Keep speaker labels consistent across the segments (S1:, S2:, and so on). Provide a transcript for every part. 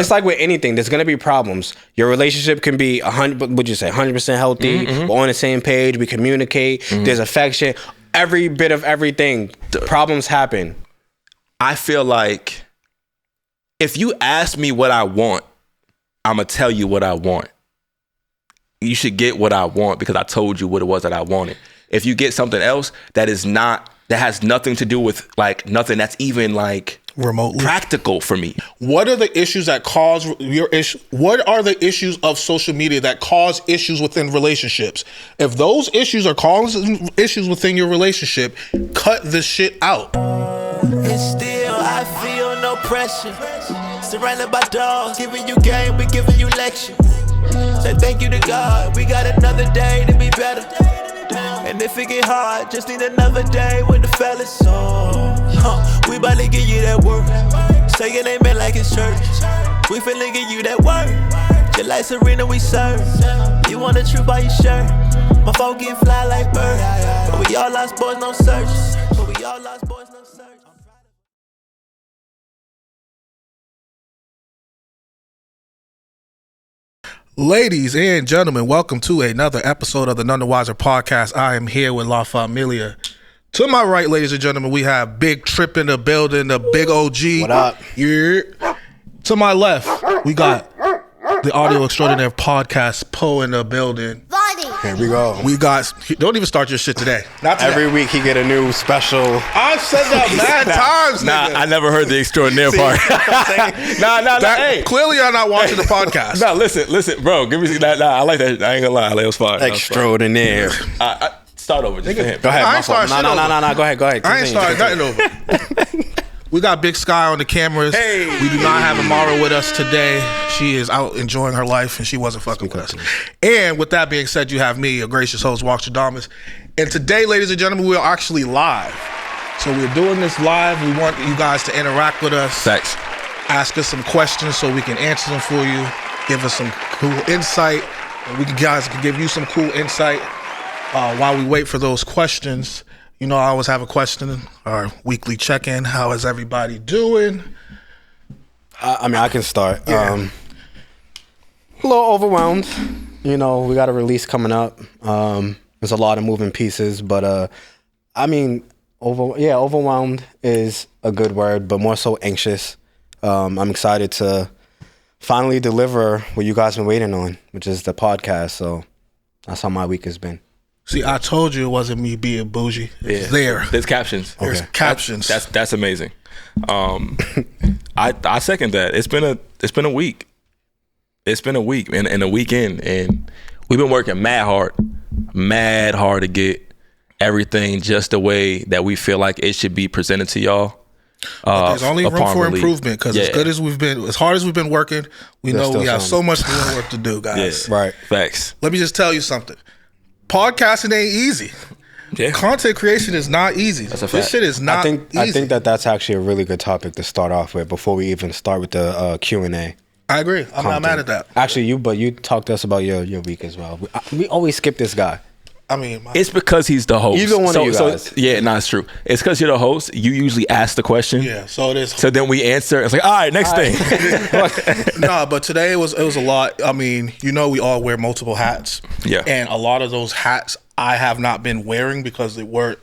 S1: It's like with anything, there's gonna be problems. Your relationship can be 100% healthy. We're on the same page. We communicate. There's affection. Every bit of everything. Problems happen.
S2: I feel like if you ask me what I want, I'm gonna tell you what I want. You should get what I want because I told you what it was that I wanted. If you get something else that has nothing to do with like nothing that's even like
S3: remotely
S2: practical for me.
S3: What are the issues that cause your issue? What are the issues of social media that cause issues within relationships? If those issues are causing issues within your relationship, cut this shit out.
S4: And still I feel no pressure. Surrounded by dogs, giving you game, we giving you lecture. Say thank you to God, we got another day to be better. And if it get hard, just need another day with the fellas. We bout to give you that work. Say your name in like it's church. We finna give you that work. Just like Serena we serve. You want the truth by your shirt. My phone get fly like bird. But we all lost boys, no search.
S3: Ladies and gentlemen, welcome to another episode of the Nun The Wizer podcast. I am here with La Familia. To my right, ladies and gentlemen, we have Big Trip in the building, the big OG.
S1: What up?
S3: Yeah. To my left, we got the audio extraordinaire podcast Poe in the building.
S1: Here we go.
S3: We got, don't even start your shit today. Not today.
S1: Every week he get a new special.
S3: I said that mad times, nigga.
S2: I never heard the extraordinaire part.
S3: Hey. Clearly you're not watching the podcast.
S2: Listen, bro. Give me that. I like that. I ain't gonna lie. It was fine.
S1: Extraordinaire.
S2: Start over. Just for him.
S1: Go ahead.
S3: I ain't starting shit over.
S1: No. Go ahead.
S3: I ain't starting nothing over. We got Big Sky on the cameras.
S2: Hey.
S3: We do not have Amara with us today. She is out enjoying her life, and she wasn't fucking with us. And with that being said, you have me, your gracious host, Walter Damas. And today, ladies and gentlemen, we are actually live. So we're doing this live. We want you guys to interact with us.
S2: Thanks.
S3: Ask us some questions so we can answer them for you. Give us some cool insight. And guys can give you some cool insight while we wait for those questions. You know, I always have a question, our weekly check-in. How is everybody doing?
S1: I can start.
S3: Yeah.
S1: A little overwhelmed. You know, we got a release coming up. There's a lot of moving pieces, but overwhelmed is a good word, but more so anxious. I'm excited to finally deliver what you guys been waiting on, which is the podcast. So that's how my week has been.
S3: See, I told you it wasn't me being bougie. It's there.
S2: There's captions.
S3: There's captions.
S2: That's amazing. I second that. It's been a week. It's been a week and a weekend, and we've been working mad hard to get everything just the way that we feel like it should be presented to y'all.
S3: But there's only room for improvement because as hard as we've been working, we know we have so much more work to do, guys.
S2: Yeah. Right. Facts.
S3: Let me just tell you something. Podcasting ain't easy.
S2: Yeah.
S3: Content creation is not easy. That's a fact. This shit is not easy.
S1: I think that's actually a really good topic to start off with before we even start with the Q&A.
S3: I agree. I'm not mad at that.
S1: Actually, you talk to us about your week as well. We always skip this guy.
S3: I mean,
S2: it's because he's the host.
S1: Either one of you guys.
S2: It's true. It's because you're the host. You usually ask the question.
S3: Yeah, so it is.
S2: So then we answer. It's like, all right, next thing.
S3: No, but today it was a lot. I mean, you know, we all wear multiple hats.
S2: Yeah.
S3: And a lot of those hats I have not been wearing because it wasn't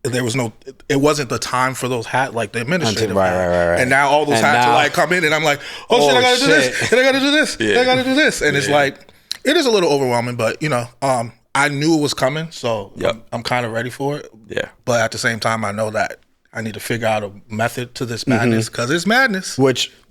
S3: the time for those hats, like the administrative hat. Right. And now all those hats are like come in and I'm like, oh shit, I gotta do this. And I gotta do this. Yeah. And I gotta do this. And it's like, it is a little overwhelming, but you know, I knew it was coming, so I'm kind of ready for it.
S2: Yeah.
S3: But at the same time, I know that I need to figure out a method to this madness because it's madness.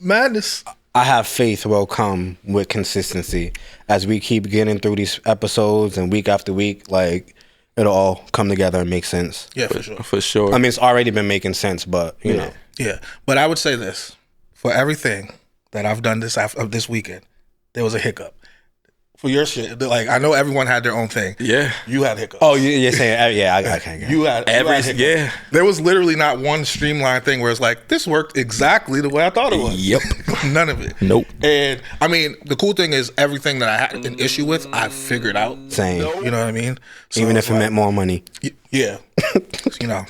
S3: Madness.
S1: I have faith will come with consistency as we keep getting through these episodes and week after week. Like it'll all come together and make sense.
S3: Yeah, for sure.
S2: For sure.
S1: I mean, it's already been making sense, but you know.
S3: Yeah, but I would say this: for everything that I've done this weekend, there was a hiccup. For your shit, like I know everyone had their own thing.
S2: Yeah,
S3: you had hiccups.
S1: Oh, you're saying I can't get it.
S3: You had hiccups.
S2: Yeah.
S3: There was literally not one streamlined thing where it's like this worked exactly the way I thought it was.
S2: Yep,
S3: none of it.
S2: Nope.
S3: And I mean, the cool thing is everything that I had an issue with, I figured out.
S1: Same.
S3: You know what I mean?
S1: So even if it meant more money.
S3: Yeah. You know,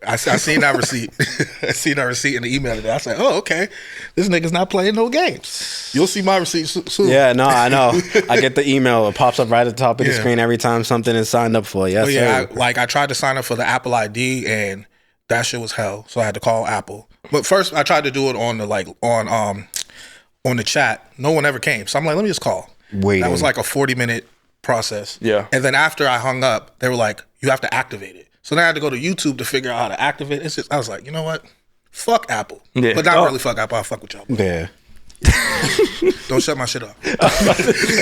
S3: I seen that receipt. I seen that receipt in the email today. I said, "Oh, okay, this nigga's not playing no games." You'll see my receipt soon.
S1: Yeah, no, I know. I get the email. It pops up right at the top of the screen every time something is signed up for. Yes,
S3: yeah. I tried to sign up for the Apple ID, and that shit was hell. So I had to call Apple. But first, I tried to do it on the chat. No one ever came. So I'm like, let me just call.
S1: Waiting.
S3: That was like a 40-minute process.
S2: Yeah.
S3: And then after I hung up, they were like, you have to activate it. So then I had to go to YouTube to figure out how to activate it. I was like, you know what? Fuck Apple. Yeah. But not really fuck Apple. I'll fuck with y'all.
S1: Yeah.
S3: Don't shut my shit off.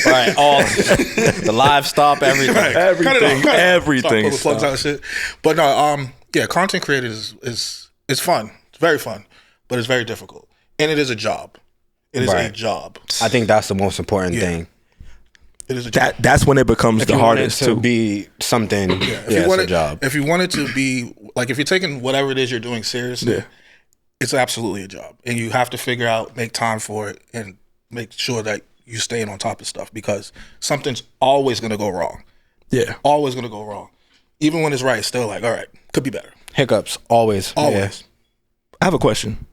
S1: All right. All the live stop, everything.
S3: Right.
S2: Everything. Everything.
S3: Stop plugs out shit. But no, content creating is fun. It's very fun. But it's very difficult. And it is a job. It is a job.
S1: I think that's the most important thing.
S3: It is a job.
S2: That's when it becomes the hardest
S1: to be something. It's a job.
S3: If you want it to be like, if you're taking whatever it is you're doing seriously, it's absolutely a job, and you have to figure out, make time for it, and make sure that you staying on top of stuff, because something's always going to go wrong.
S2: Yeah,
S3: always going to go wrong. Even when it's right, it's still like, all right, could be better.
S1: Hiccups, always.
S3: Yeah.
S2: I have a question.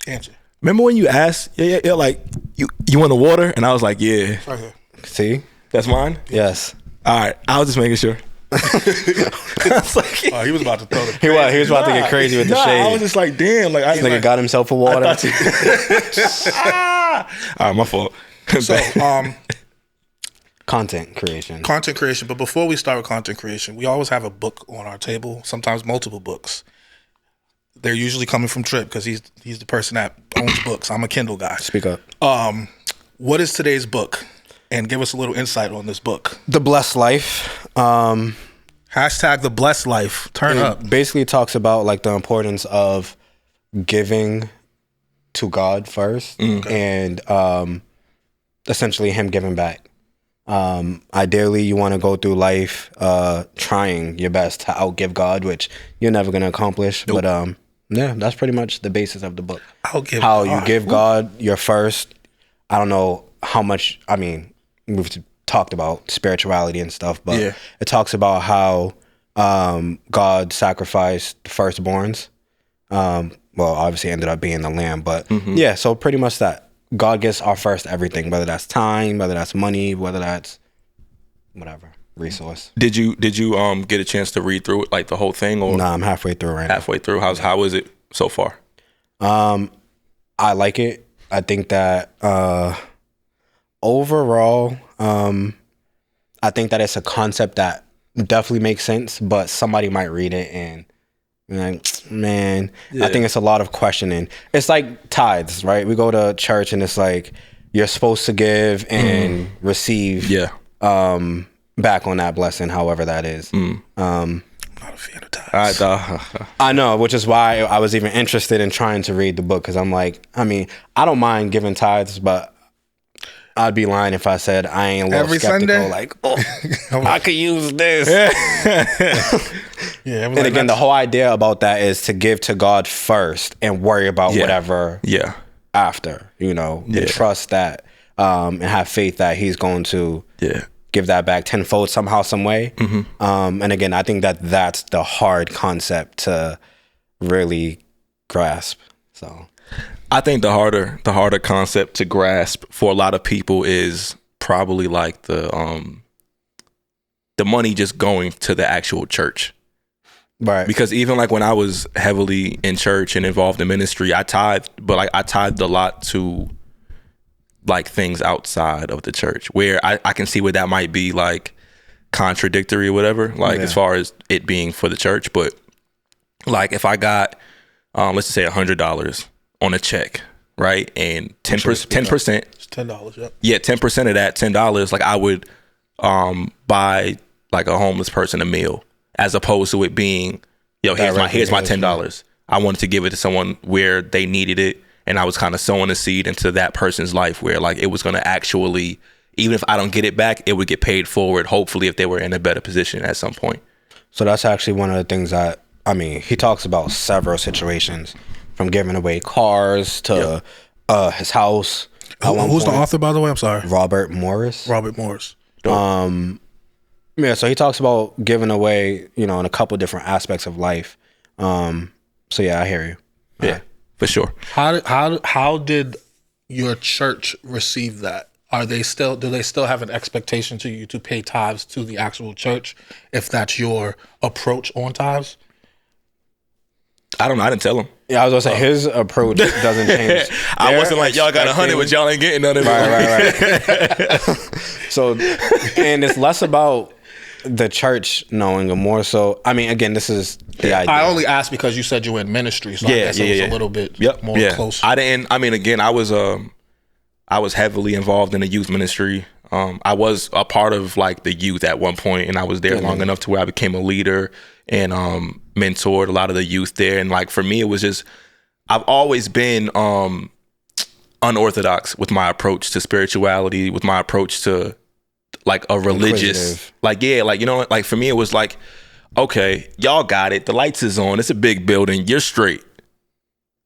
S3: Answer.
S2: Remember when you asked, like, you want the water? And I was like, yeah.
S3: Right here.
S1: See?
S2: That's mine?
S1: Yes.
S2: All right. I was just making sure.
S3: I was like, he was about to throw the
S1: he was about to get crazy with the shade.
S2: I was just like, damn. Like,
S1: this nigga got himself a water.
S2: All right, my fault.
S3: So,
S1: content creation.
S3: But before we start with content creation, we always have a book on our table, sometimes multiple books. They're usually coming from Trip, because he's the person that owns books. I'm a Kindle guy.
S1: Speak up.
S3: What is today's book? And give us a little insight on this book.
S1: The Blessed Life.
S3: Hashtag The Blessed Life. Turn up.
S1: Basically talks about like the importance of giving to God first, and essentially him giving back. Ideally, you want to go through life trying your best to outgive God, which you're never going to accomplish. Nope. But that's pretty much the basis of the book. How you give God your first. I don't know how much, I mean, we've talked about spirituality and stuff, but it talks about how God sacrificed the firstborns. Well, obviously it ended up being the lamb, but so pretty much that. God gets our first everything, whether that's time, whether that's money, whether that's whatever resource.
S2: Did you get a chance to read through it, like the whole thing? Or
S1: I'm halfway through right now.
S2: Halfway through. How is it so far?
S1: I like it. I think that overall, I think that it's a concept that definitely makes sense, but somebody might read it and like, man, I think it's a lot of questioning. It's like tithes, right? We go to church and it's like you're supposed to give and receive back on that blessing, however that is.
S3: I'm not a fan of tithes.
S1: I know, which is why I was even interested in trying to read the book, because I'm like, I mean, I don't mind giving tithes, but I'd be lying if I said I ain't a little
S3: every
S1: skeptical.
S3: Sunday?
S1: Like, I could use this. And
S3: like,
S1: again, the whole idea about that is to give to God first and worry about whatever after, and trust that and have faith that he's going to give that back tenfold somehow, some way. And again, I think that that's the hard concept to really grasp. So
S2: I think the harder concept to grasp for a lot of people is probably like the money just going to the actual church.
S1: Right.
S2: Because even like when I was heavily in church and involved in ministry, I tithed, but like I tithed a lot to like things outside of the church, where I can see where that might be like contradictory or whatever, like as far as it being for the church. But like if I got, let's just say $100 on a check, right? And 10%,
S3: it's $10, yep.
S2: Yeah, 10% of that, $10, like I would buy like a homeless person a meal, as opposed to it being, here's my $10. I wanted to give it to someone where they needed it, and I was kind of sowing a seed into that person's life where like it was going to actually, even if I don't get it back, it would get paid forward, hopefully, if they were in a better position at some point.
S1: So that's actually one of the things that, I mean, he talks about several situations, from giving away cars to his house.
S3: Who's the author, by the way? I'm sorry.
S1: Robert Morris.
S3: So
S1: he talks about giving away, in a couple different aspects of life. So yeah, I hear you.
S2: Yeah, for sure.
S3: How did your church receive that? Do they still have an expectation to you to pay tithes to the actual church if that's your approach on tithes?
S2: I don't know. I didn't tell him.
S1: Yeah, I was gonna say his approach doesn't change.
S2: I wasn't like, y'all got 100, but y'all ain't getting none of it.
S1: Right. So, and it's less about the church knowing, or more so. I mean, again, this is the idea.
S3: I only asked because you said you were in ministry, so I guess it was a little bit more close.
S2: I mean, again, I was heavily involved in the youth ministry. I was a part of like the youth at one point, and I was there long enough to where I became a leader and mentored a lot of the youth there. And like for me, it was just, I've always been unorthodox with my approach to spirituality, with my approach to like a religious, like, yeah, like, you know, like for me, it was like, okay, y'all got it. The lights is on. It's a big building. You're straight.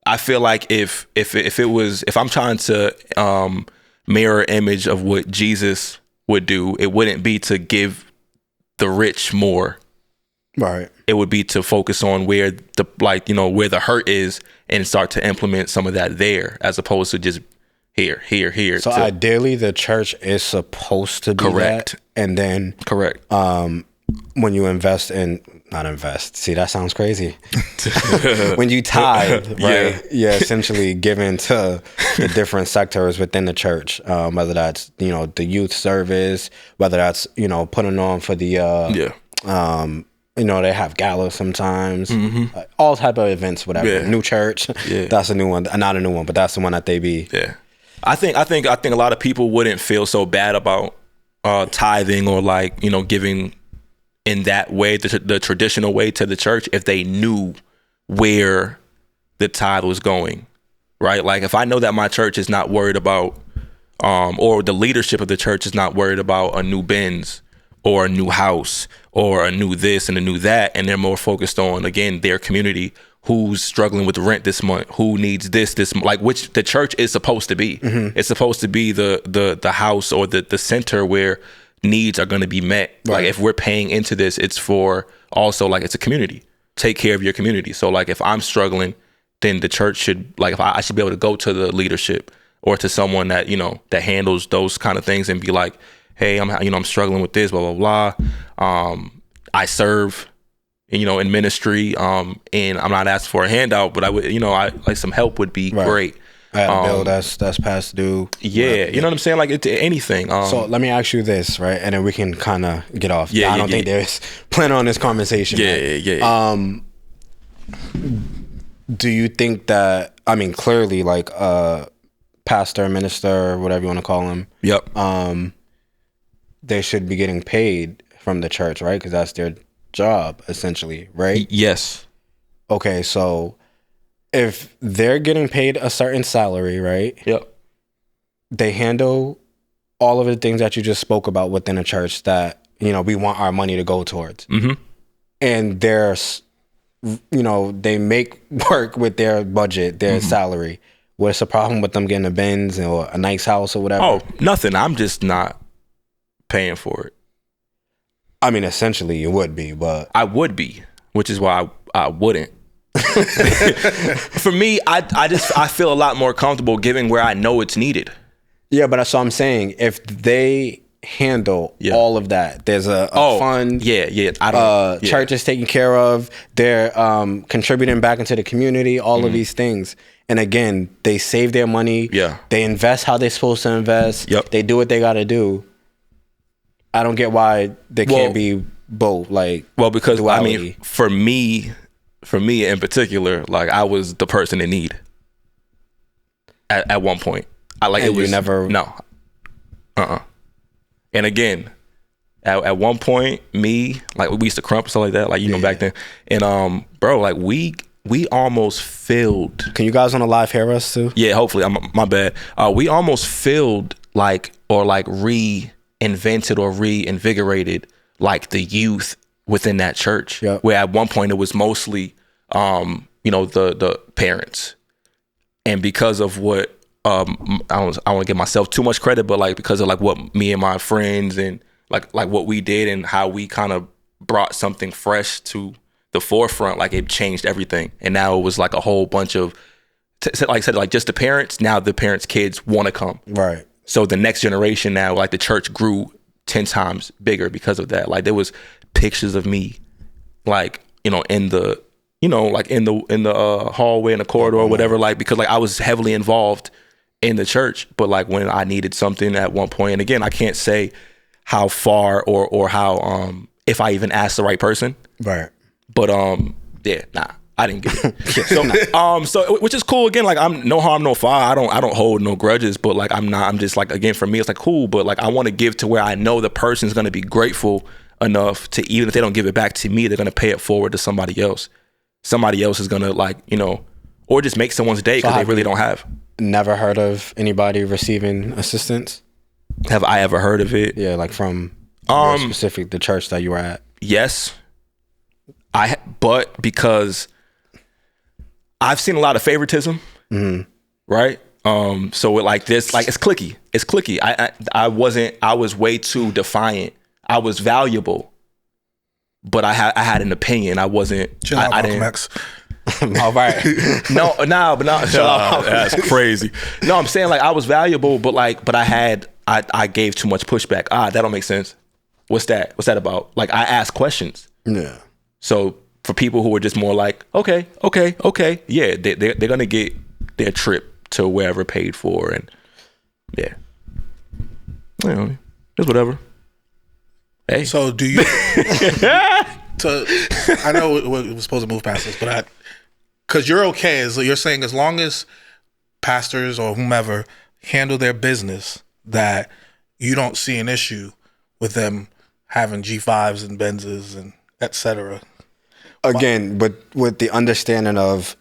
S2: I feel like if I'm trying to mirror image of what Jesus would do, it wouldn't be to give the rich more.
S1: Right.
S2: It would be to focus on where the, like, you know, where the hurt is and start to implement some of that there, as opposed to just here.
S1: So ideally the church is supposed to be
S2: correct.
S1: That, and then
S2: correct.
S1: When you not invest. See, that sounds crazy. When you tithe, right? Yeah, essentially giving to the different sectors within the church, whether that's, you know, the youth service, whether that's, you know, putting on for the you know, they have galas sometimes, all type of events, whatever.
S2: Yeah.
S1: New church, that's a new one. Not a new one, but that's the one that they be.
S2: Yeah, I think a lot of people wouldn't feel so bad about tithing or, like, you know, giving in that way, the traditional way to the church, if they knew where the tithe was going, right? Like if I know that my church is not worried about, or the leadership of the church is not worried about a new Benz or a new house or a new this and a new that, and they're more focused on, again, their community, who's struggling with rent this month, who needs this, like, which the church is supposed to be. It's supposed to be the house or the center where needs are going to be met. Right. Like if we're paying into this, it's for also, like, it's a community. Take care of your community. So like if I'm struggling, then the church should, like, if I should be able to go to the leadership or to someone that, you know, that handles those kind of things and be like, hey, I'm struggling with this, blah, blah, blah. I serve, you know, in ministry, and I'm not asking for a handout, but I would, you know, like some help would be great.
S1: I had a bill that's past due.
S2: Yeah, you know what I'm saying? Like anything.
S1: So let me ask you this, right? And then we can kind of get off. I don't think there's plan on this conversation.
S2: Yeah.
S1: Do you think that, I mean, clearly, like, pastor, minister, whatever you want to call him.
S2: Yep.
S1: They should be getting paid from the church, right? Because that's their job, essentially, right?
S2: Yes.
S1: Okay, so if they're getting paid a certain salary, right?
S2: Yep.
S1: They handle all of the things that you just spoke about within a church that, you know, we want our money to go towards. And there's, you know, they make work with their budget, their salary. What's the problem with them getting a Benz or a nice house or whatever?
S2: Oh, nothing. I'm just not paying for it.
S1: I mean, essentially you would be, but
S2: I would be, which is why I wouldn't. For me, I feel a lot more comfortable giving where I know it's needed.
S1: Yeah, but that's what I'm saying. If they handle all of that, there's a fund.
S2: Yeah.
S1: Church is taken care of. They're contributing back into the community. All of these things. And again, they save their money.
S2: Yeah.
S1: They invest how they're supposed to invest.
S2: Yep.
S1: They do what they got to do. I don't get why they can't be both. Like,
S2: because
S1: duality.
S2: I mean, for me in particular, like, I was the person in need at one point. And again, at one point, me, like, we used to crump stuff like that, like, you know, back then. And bro, like, we almost filled.
S1: Can you guys on the live hear us too?
S2: Yeah, hopefully. My bad. We almost filled, like, or like reinvented or reinvigorated, like, the youth within that church.
S1: Yep.
S2: Where at one point it was mostly, you know, the parents, and because of what I don't want to give myself too much credit, but like because of like what me and my friends and like what we did and how we kind of brought something fresh to the forefront, like it changed everything. And now it was like a whole bunch of, like I said, like just the parents. Now the parents' kids want to come.
S1: Right.
S2: So the next generation now, like the church grew 10 times bigger because of that. Like there was pictures of me, like, you know, in the, you know, like in the hallway, in the corridor or whatever, like, because like I was heavily involved in the church. But like when I needed something at one point, and again, I can't say how far or how, if I even asked the right person.
S1: Right.
S2: But yeah, nah, I didn't get it. So which is cool. Again, like I'm no harm, no foul. I don't hold no grudges, but like I'm just like, again, for me, it's like cool, but like I want to give to where I know the person's going to be grateful enough to, even if they don't give it back to me, they're going to pay it forward to somebody else. Somebody else is going to, like, you know, or just make someone's day because they really don't have.
S1: Never heard of anybody receiving assistance?
S2: Have I ever heard of it?
S1: Yeah, like from the church that you were at.
S2: Yes. But because I've seen a lot of favoritism, right? So with like this, like it's cliquey. It's cliquey. I was way too defiant. I was valuable, but I had an opinion. I wasn't.
S3: Chill out,
S2: I didn't.
S3: X.
S1: All right.
S2: No, that's crazy. No, I'm saying like I was valuable, but I gave too much pushback. that don't make sense. What's that about? Like I asked questions.
S1: Yeah.
S2: So for people who are just more like, okay, yeah, they're gonna get their trip to wherever paid for, and yeah, you know, it's whatever. Hey,
S3: so do you? I know we're supposed to move past this, but because you're okay, as you're saying, as long as pastors or whomever handle their business, that you don't see an issue with them having G5s and Benzes and etc.
S1: Again, with the understanding of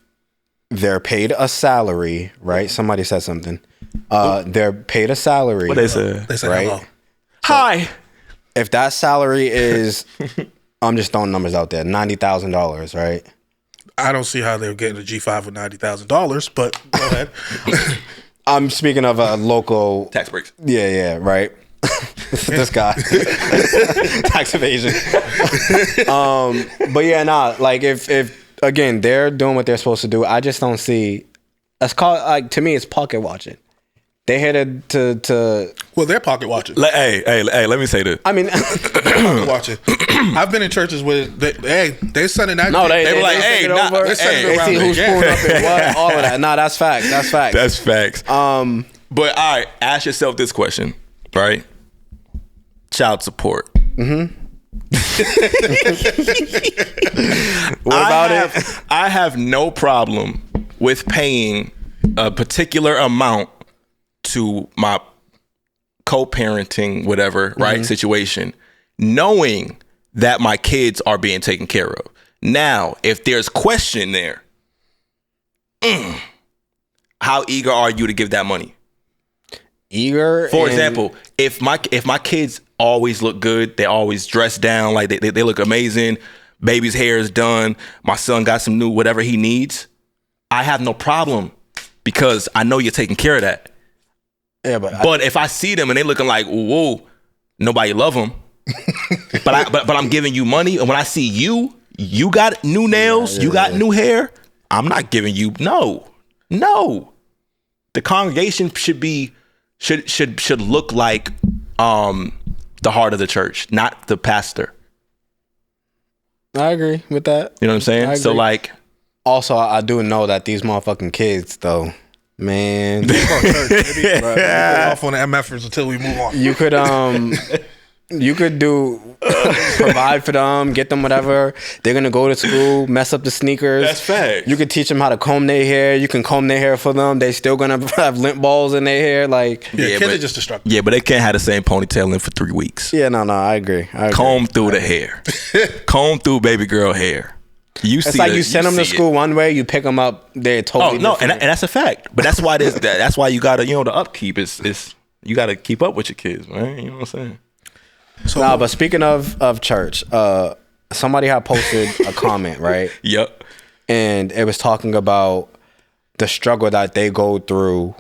S1: they're paid a salary, right? Somebody said something. They're paid a salary.
S2: What they said?
S3: They said
S1: right?
S3: hello.
S2: Hi.
S1: If that salary is, I'm just throwing numbers out there, $90,000, right?
S3: I don't see how they're getting a G5 with $90,000, but go ahead.
S1: I'm speaking of a local
S2: Tax breaks.
S1: Yeah, right. This guy, tax evasion. But yeah, like if again they're doing what they're supposed to do, I just don't see. That's called, like, to me, it's pocket watching. They headed to.
S3: Well, they're pocket watching.
S2: Hey, let me say this.
S1: I mean,
S3: pocket watching. I've been in churches where they sending that.
S1: No,
S3: they
S1: were like,
S3: hey,
S1: they see who's pulling up and what, all of that. No, that's facts. That's facts.
S2: That's facts. But all right, ask yourself this question, right? Child support.
S1: Mm-hmm. What about it?
S2: I have no problem with paying a particular amount to my co-parenting, whatever, right, situation, knowing that my kids are being taken care of. Now, if there's question there, how eager are you to give that money?
S1: Eager.
S2: For example, if my kids always look good, they always dress down, like they look amazing, baby's hair is done, my son got some new whatever he needs, I have no problem because I know you're taking care of that.
S1: Yeah,
S2: but if I see them and they looking like, whoa, nobody love them, but I'm giving you money, and when I see you got new nails, you got new hair, I'm not giving you no. The congregation should look like the heart of the church, not the pastor.
S1: I agree with that.
S2: You know what I'm saying? So like,
S1: also I do know that these motherfucking kids though, man.
S3: Off on the MFers until we move on.
S1: You could provide for them, get them whatever. They're gonna go to school, mess up the sneakers.
S2: That's fact.
S1: You could teach them how to comb their hair. You can comb their hair for them. They still gonna have lint balls in their hair. Like,
S3: kids are just destructive.
S2: Yeah, but they can't have the same ponytail in for 3 weeks.
S1: Yeah, no, I agree.
S2: Comb through the hair. Comb through baby girl hair. You send them to school one way, you pick them up, they're totally different. And that's a fact. But that's why that's why you gotta, the upkeep is you gotta keep up with your kids, man. You know what I'm saying?
S1: So, but speaking of church, somebody had posted a comment, right?
S2: Yep.
S1: And it was talking about the struggle that they go through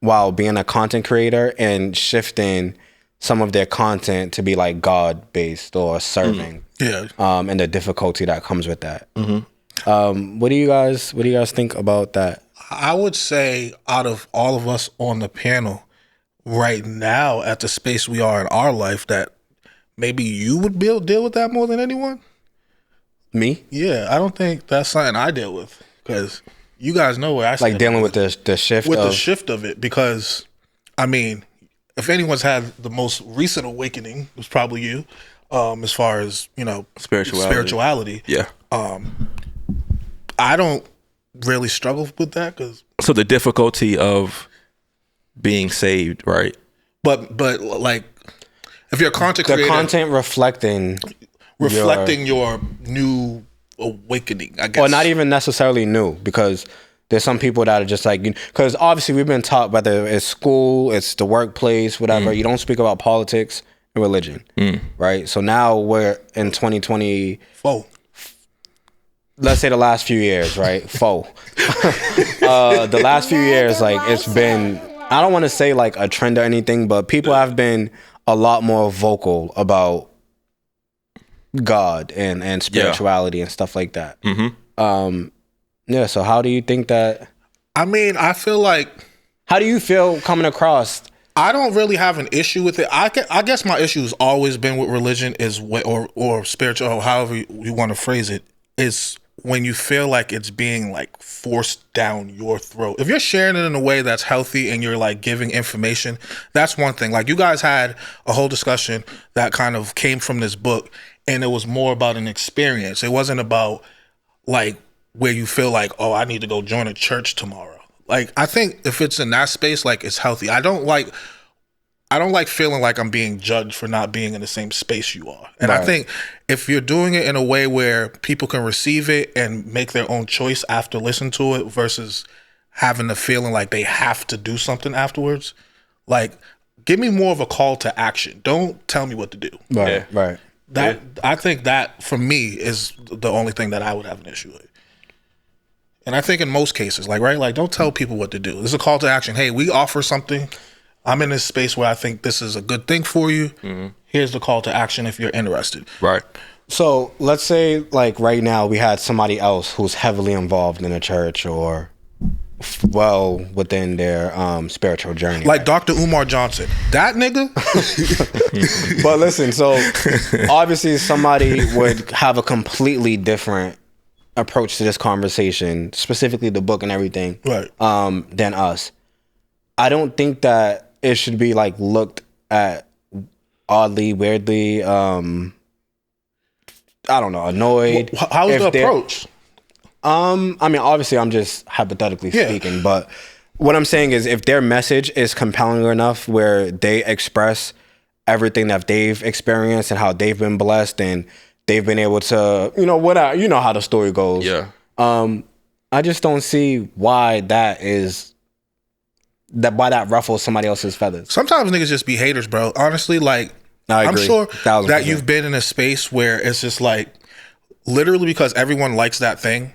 S1: while being a content creator and shifting some of their content to be like God based or serving. And the difficulty that comes with that. What do you guys think about that?
S3: I would say out of all of us on the panel right now at the space we are in our life, that maybe you would deal with that more than anyone.
S1: Me?
S3: Yeah, I don't think that's something I deal with, because you guys know where I stand.
S1: Like dealing with the shift
S3: the shift of it, because I mean, if anyone's had the most recent awakening, it was probably you, as far as, you know, spirituality.
S2: Yeah.
S3: I don't really struggle with that, because
S2: so the difficulty of being saved, right?
S3: But like, if you're a content creator,
S1: the content reflecting
S3: your new awakening, I guess.
S1: Or not even necessarily new, because there's some people that are just like, because obviously we've been taught, whether it's school, it's the workplace, whatever, you don't speak about politics and religion, right? So now we're in 2024. Let's say the last few years, right? The last few years, like, it's been, I don't want to say like a trend or anything, but people have been a lot more vocal about God and spirituality and stuff like that. Yeah, so how do you think that?
S3: I mean, I feel like,
S1: how do you feel coming across?
S3: I don't really have an issue with it. I guess my issue has always been with religion, is or spiritual, or however you want to phrase it, is when you feel like it's being like forced down your throat. If you're sharing it in a way that's healthy and you're like giving information, that's one thing. Like, you guys had a whole discussion that kind of came from this book, and it was more about an experience. It wasn't about like where you feel like, oh, I need to go join a church tomorrow. Like, I think if it's in that space, like, it's healthy. I don't like feeling like I'm being judged for not being in the same space you are. And I think if you're doing it in a way where people can receive it and make their own choice after listening to it, versus having the feeling like they have to do something afterwards, like, give me more of a call to action. Don't tell me what to do.
S1: Right.
S3: I think that, for me, is the only thing that I would have an issue with. And I think in most cases, like, right, like, don't tell people what to do. There's a call to action. Hey, we offer something. I'm in this space where I think this is a good thing for you. Here's the call to action if you're interested.
S2: Right.
S1: So let's say, like, right now we had somebody else who's heavily involved in a church or well within their spiritual journey.
S3: Like Dr. Umar Johnson. That nigga?
S1: But listen, so obviously somebody would have a completely different approach to this conversation, specifically the book and everything,
S3: right,
S1: than us. I don't think that it should be like looked at oddly, weirdly, I don't know, annoyed.
S3: How's the approach?
S1: I mean, obviously I'm just hypothetically speaking, but what I'm saying is, if their message is compelling enough where they express everything that they've experienced and how they've been blessed and they've been able to, you know how the story goes.
S2: Yeah.
S1: I just don't see why that ruffles somebody else's feathers.
S3: Sometimes niggas just be haters, bro. Honestly, like, I'm sure that you've been in a space where it's just like, literally because everyone likes that thing,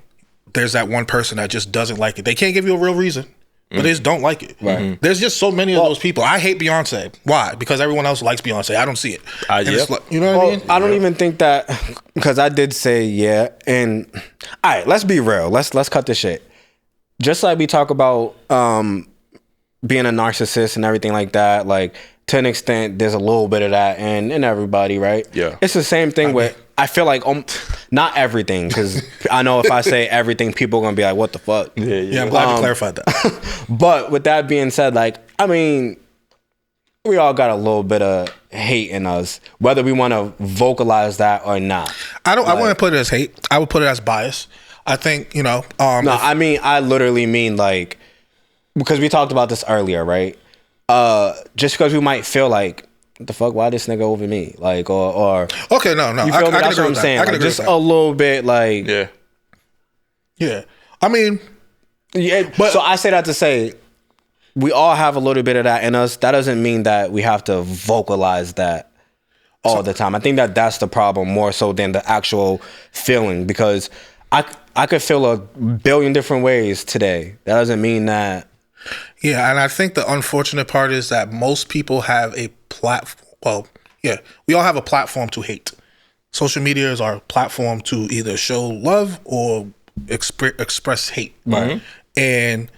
S3: there's that one person that just doesn't like it. They can't give you a real reason, but they just don't like it.
S1: Right.
S3: There's just so many of those people. I hate Beyonce. Why? Because everyone else likes Beyonce. I don't see it. Like, you know what I mean?
S1: I don't even think that, because I did say and all right, let's be real. Let's cut this shit. Just like we talk about being a narcissist and everything like that, like, to an extent, there's a little bit of that in everybody, right?
S2: Yeah.
S1: It's the same thing with, I feel like, not everything, because I know if I say everything, people are going to be like, what the fuck?
S3: Yeah, I'm glad you clarified that.
S1: But with that being said, like, I mean, we all got a little bit of hate in us, whether we want to vocalize that or not.
S3: I wouldn't put it as hate. I would put it as bias. I think, no,
S1: I literally mean, like, because we talked about this earlier, right? Just because we might feel like, what the fuck, why this nigga over me? Like, or
S3: okay, no,
S1: you feel me? That's what I'm saying. Like, just a little bit, like,
S3: yeah. I mean,
S1: but so I say that to say, we all have a little bit of that in us. That doesn't mean that we have to vocalize that all the time. I think that that's the problem more so than the actual feeling, because I could feel a billion different ways today. That doesn't mean that.
S3: Yeah, and I think the unfortunate part is that most people have a well, yeah, we all have a platform to hate. Social media is our platform to either show love or express hate.
S2: Right.
S3: And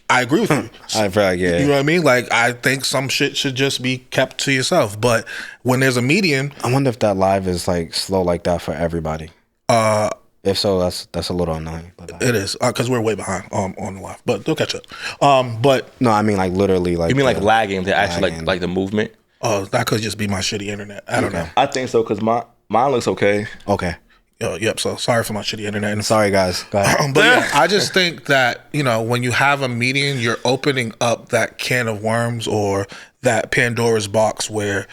S3: I agree with you.
S1: I feel like, yeah.
S3: You know what I mean? Like, I think some shit should just be kept to yourself. But when there's a medium,
S1: I wonder if that live is like slow like that for everybody. If so, that's a little annoying.
S3: It is, because we're way behind on the live, but they'll catch up. But
S1: no, I mean like literally like.
S2: You mean like lagging? They actually like the movement?
S3: That could just be my shitty internet. I don't know.
S2: I think so because mine looks okay.
S1: Okay.
S3: Yep. So sorry for my shitty internet.
S1: Sorry, guys. Go ahead.
S3: But yeah, I just think that, you know, when you have a medium, you're opening up that can of worms or that Pandora's box where,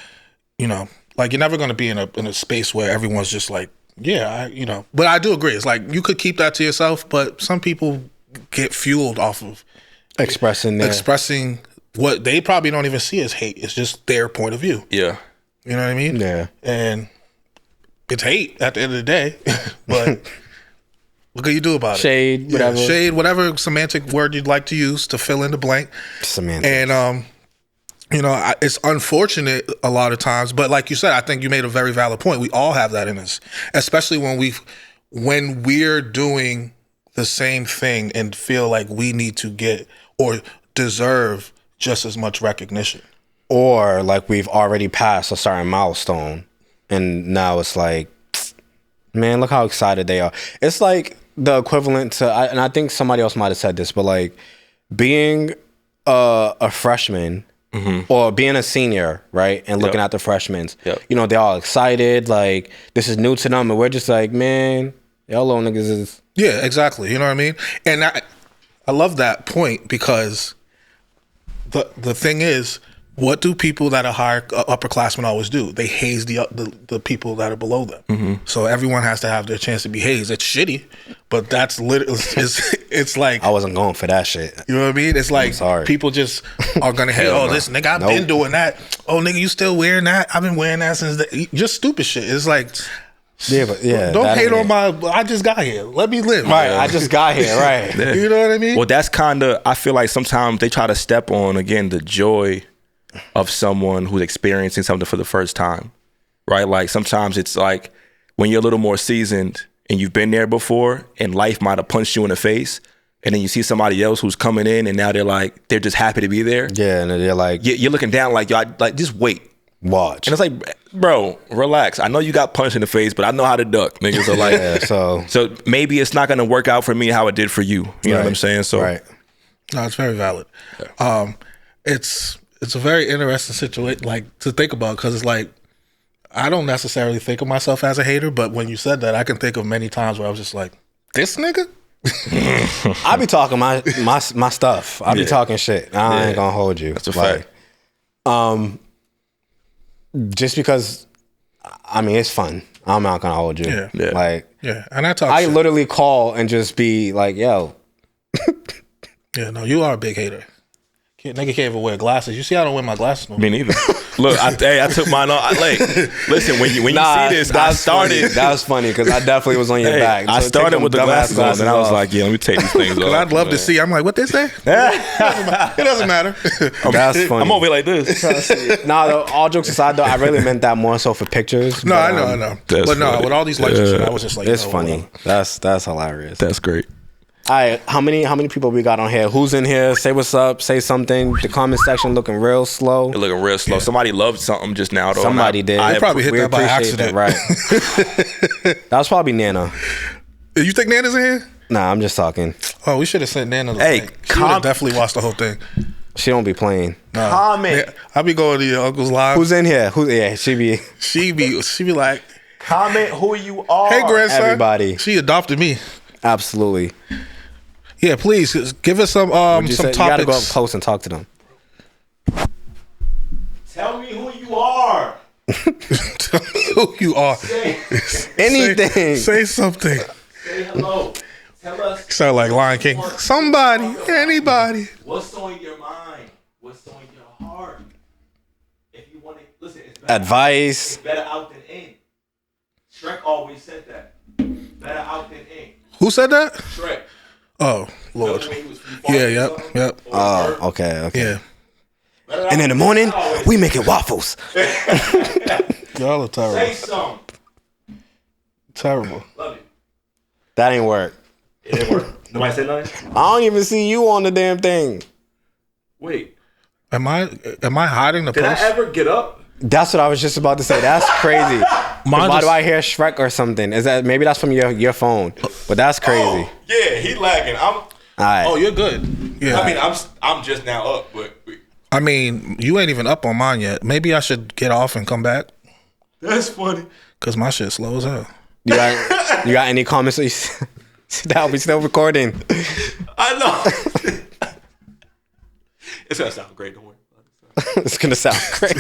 S3: you know, like, you're never going to be in a space where everyone's just like, yeah, you know. But I do agree. It's like, you could keep that to yourself, but some people get fueled off of expressing what they probably don't even see as hate. It's just their point of view.
S2: Yeah.
S3: You know what I mean?
S1: Yeah.
S3: And it's hate at the end of the day, but what can you do about
S1: it? Shade,
S3: whatever semantic word you'd like to use to fill in the blank.
S1: Semantics.
S3: And, you know, it's unfortunate a lot of times, but like you said, I think you made a very valid point. We all have that in us, especially when we're doing the same thing and feel like we need to get or deserve just as much recognition.
S1: Or like we've already passed a certain milestone. And now it's like, man, look how excited they are. It's like the equivalent to, and I think somebody else might have said this, but like being a freshman or being a senior, right? And looking at the freshmen, you know, they're all excited. Like, this is new to them. And we're just like, man, y'all little niggas is.
S3: Yeah, exactly. You know what I mean? And I love that point because the thing is, what do people that are higher upperclassmen always do? They haze the people that are below them. So everyone has to have their chance to be hazed. It's shitty, but that's literally it's like,
S1: I wasn't going for that shit.
S3: You know what I mean? It's like people just are gonna hate. Oh, this nigga, I've been doing that. Oh, nigga, you still wearing that? I've been wearing that since just stupid shit. It's like, don't hate on I just got here. Let me live.
S1: Right, I just got here. Right.
S3: You know what I mean?
S2: Well, that's kind of. I feel like sometimes they try to step on again the joy of someone who's experiencing something for the first time, right? Like sometimes it's like when you're a little more seasoned and you've been there before and life might have punched you in the face and then you see somebody else who's coming in and now they're just happy to be there.
S1: Yeah, and they're like...
S2: You're looking down like, yo, like just wait.
S1: Watch.
S2: And it's like, bro, relax. I know you got punched in the face, but I know how to duck, nigga. So like, so maybe it's not going to work out for me how it did for you. You know what I'm saying? So,
S3: no, it's very valid. Yeah. It's a very interesting situation, like, to think about, because it's like, I don't necessarily think of myself as a hater, but when you said that, I can think of many times where I was just like, this nigga?
S1: I be talking my stuff. I be talking shit. I ain't gonna hold you.
S2: That's a fact.
S1: Just because, I mean, it's fun. I'm not gonna hold you.
S3: And
S1: I literally call and just be like, yo.
S3: Yeah, no, you are a big hater. Nigga can't even wear glasses. You see, I don't wear my glasses no more.
S2: Me neither. Look, I took mine off. Like, listen, when you see this, I started.
S1: That was funny because I definitely was on your back.
S2: I started with the glasses on, and I was like, yeah, let me take these things off.
S3: I'd love to see. I'm like, what they say? It doesn't matter.
S1: That's funny.
S2: I'm over here like this.
S1: Nah, all jokes aside, though, I really meant that more so for pictures.
S3: No, I know. But no, with all these lectures, shit, I was just like,
S1: it's funny. That's hilarious.
S2: That's great.
S1: All right, how many people we got on here? Who's in here? Say what's up. Say something. The comment section looking real slow.
S2: It's looking real slow. Somebody loved something just now, though.
S1: Somebody did.
S3: They probably hit that by accident.
S1: Right. That was probably Nana.
S3: You think Nana's in here?
S1: Nah, I'm just talking.
S3: Oh, we should have sent Nana.
S2: Hey,
S3: she definitely watched the whole thing.
S1: She don't be playing.
S3: Nah.
S2: Comment.
S3: I be going to your uncle's live.
S1: Who's in here? She
S3: be like,
S2: comment who you are.
S3: Hey, grandson.
S1: Everybody.
S3: She adopted me.
S1: Absolutely.
S3: Yeah, please give us some topics. You
S1: gotta go up close and talk to them.
S2: Tell me who you are.
S3: Tell me who you are.
S1: Anything.
S3: Say something.
S2: Say hello. Tell us.
S3: Sound like Lion King. Somebody, anybody.
S2: What's on your mind? What's on your heart? If you want to listen, it's
S1: advice.
S2: It's better out than in. Shrek always said that. Better out than in.
S3: Who said that?
S2: Shrek.
S3: Oh, Lord. Yeah, yep.
S1: Oh, okay.
S3: Yeah.
S1: And in the morning, we making waffles.
S3: Y'all are terrible.
S2: Say something.
S3: Terrible.
S2: Love you.
S1: That ain't work.
S2: It didn't work. Nobody said nothing?
S1: I don't even see you on the damn thing.
S2: Wait.
S3: Am I hiding the
S2: Did
S3: post?
S2: I ever get up?
S1: That's what I was just about to say. That's crazy. Why do I hear Shrek or something? Is that maybe that's from your phone? But that's crazy.
S2: Oh, yeah, he lagging.
S1: All right.
S3: Oh, you're good. Yeah.
S2: I mean, I'm just now up, but
S3: I mean, you ain't even up on mine yet. Maybe I should get off and come back.
S2: that's funny.
S3: Cause my shit slow as hell.
S1: You got any comments? That we still recording.
S2: I know. It's gonna sound great. Don't worry.
S1: It's gonna sound great.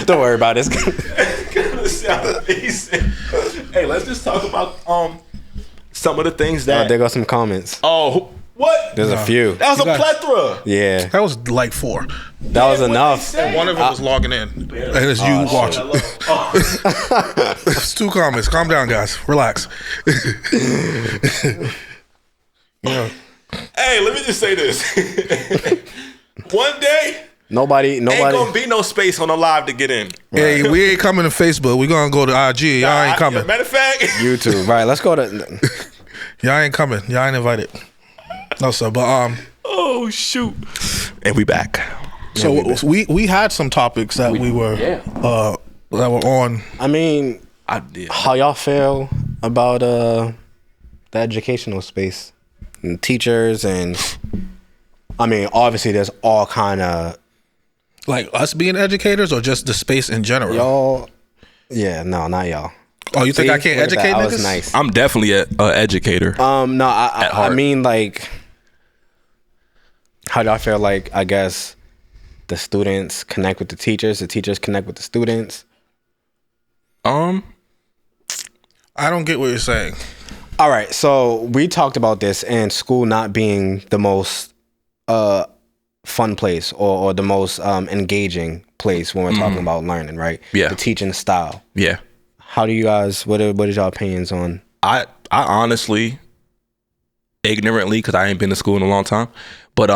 S1: Don't worry about it.
S2: It's gonna sound amazing. Hey, let's just talk about some of the things that.
S1: There go some comments.
S2: Oh, what?
S1: There's a few.
S2: That was a plethora.
S1: Yeah,
S3: That was like 4.
S1: that was enough.
S3: And one of them was logging in. And it's you watching. It's 2 comments. Calm down, guys. Relax. Yeah.
S2: Hey, let me just say this. One day,
S1: Nobody.
S2: ain't gonna be no space on the live to get in.
S3: Hey, we ain't coming to Facebook. We gonna go to IG. Y'all ain't coming.
S2: Matter of fact,
S1: YouTube. Right. Let's go to.
S3: Y'all ain't coming. Y'all ain't invited. No, sir. But
S2: oh shoot, and we back.
S3: so we had some topics that we were that were on.
S1: I mean,
S2: I did.
S1: how y'all feel about the educational space and teachers and? I mean, obviously, there's all kind of
S3: Like us being educators or just the space in general?
S1: y'all. Yeah, no, not y'all.
S3: Oh, you think I can't
S1: Look at
S3: educate
S1: that.
S3: niggas?
S1: That was nice.
S2: I'm definitely an educator.
S1: No, I
S2: heart.
S1: mean, like, how do I feel like, I guess, the students connect with the teachers connect with the students?
S3: I don't get what you're saying.
S1: All right, so we talked about this and school not being the most fun place or the most engaging place when we're talking about learning, right?
S2: Yeah.
S1: The teaching style.
S2: Yeah.
S1: How do you guys, what is your opinions on?
S2: I honestly, ignorantly, because I ain't been to school in a long time, but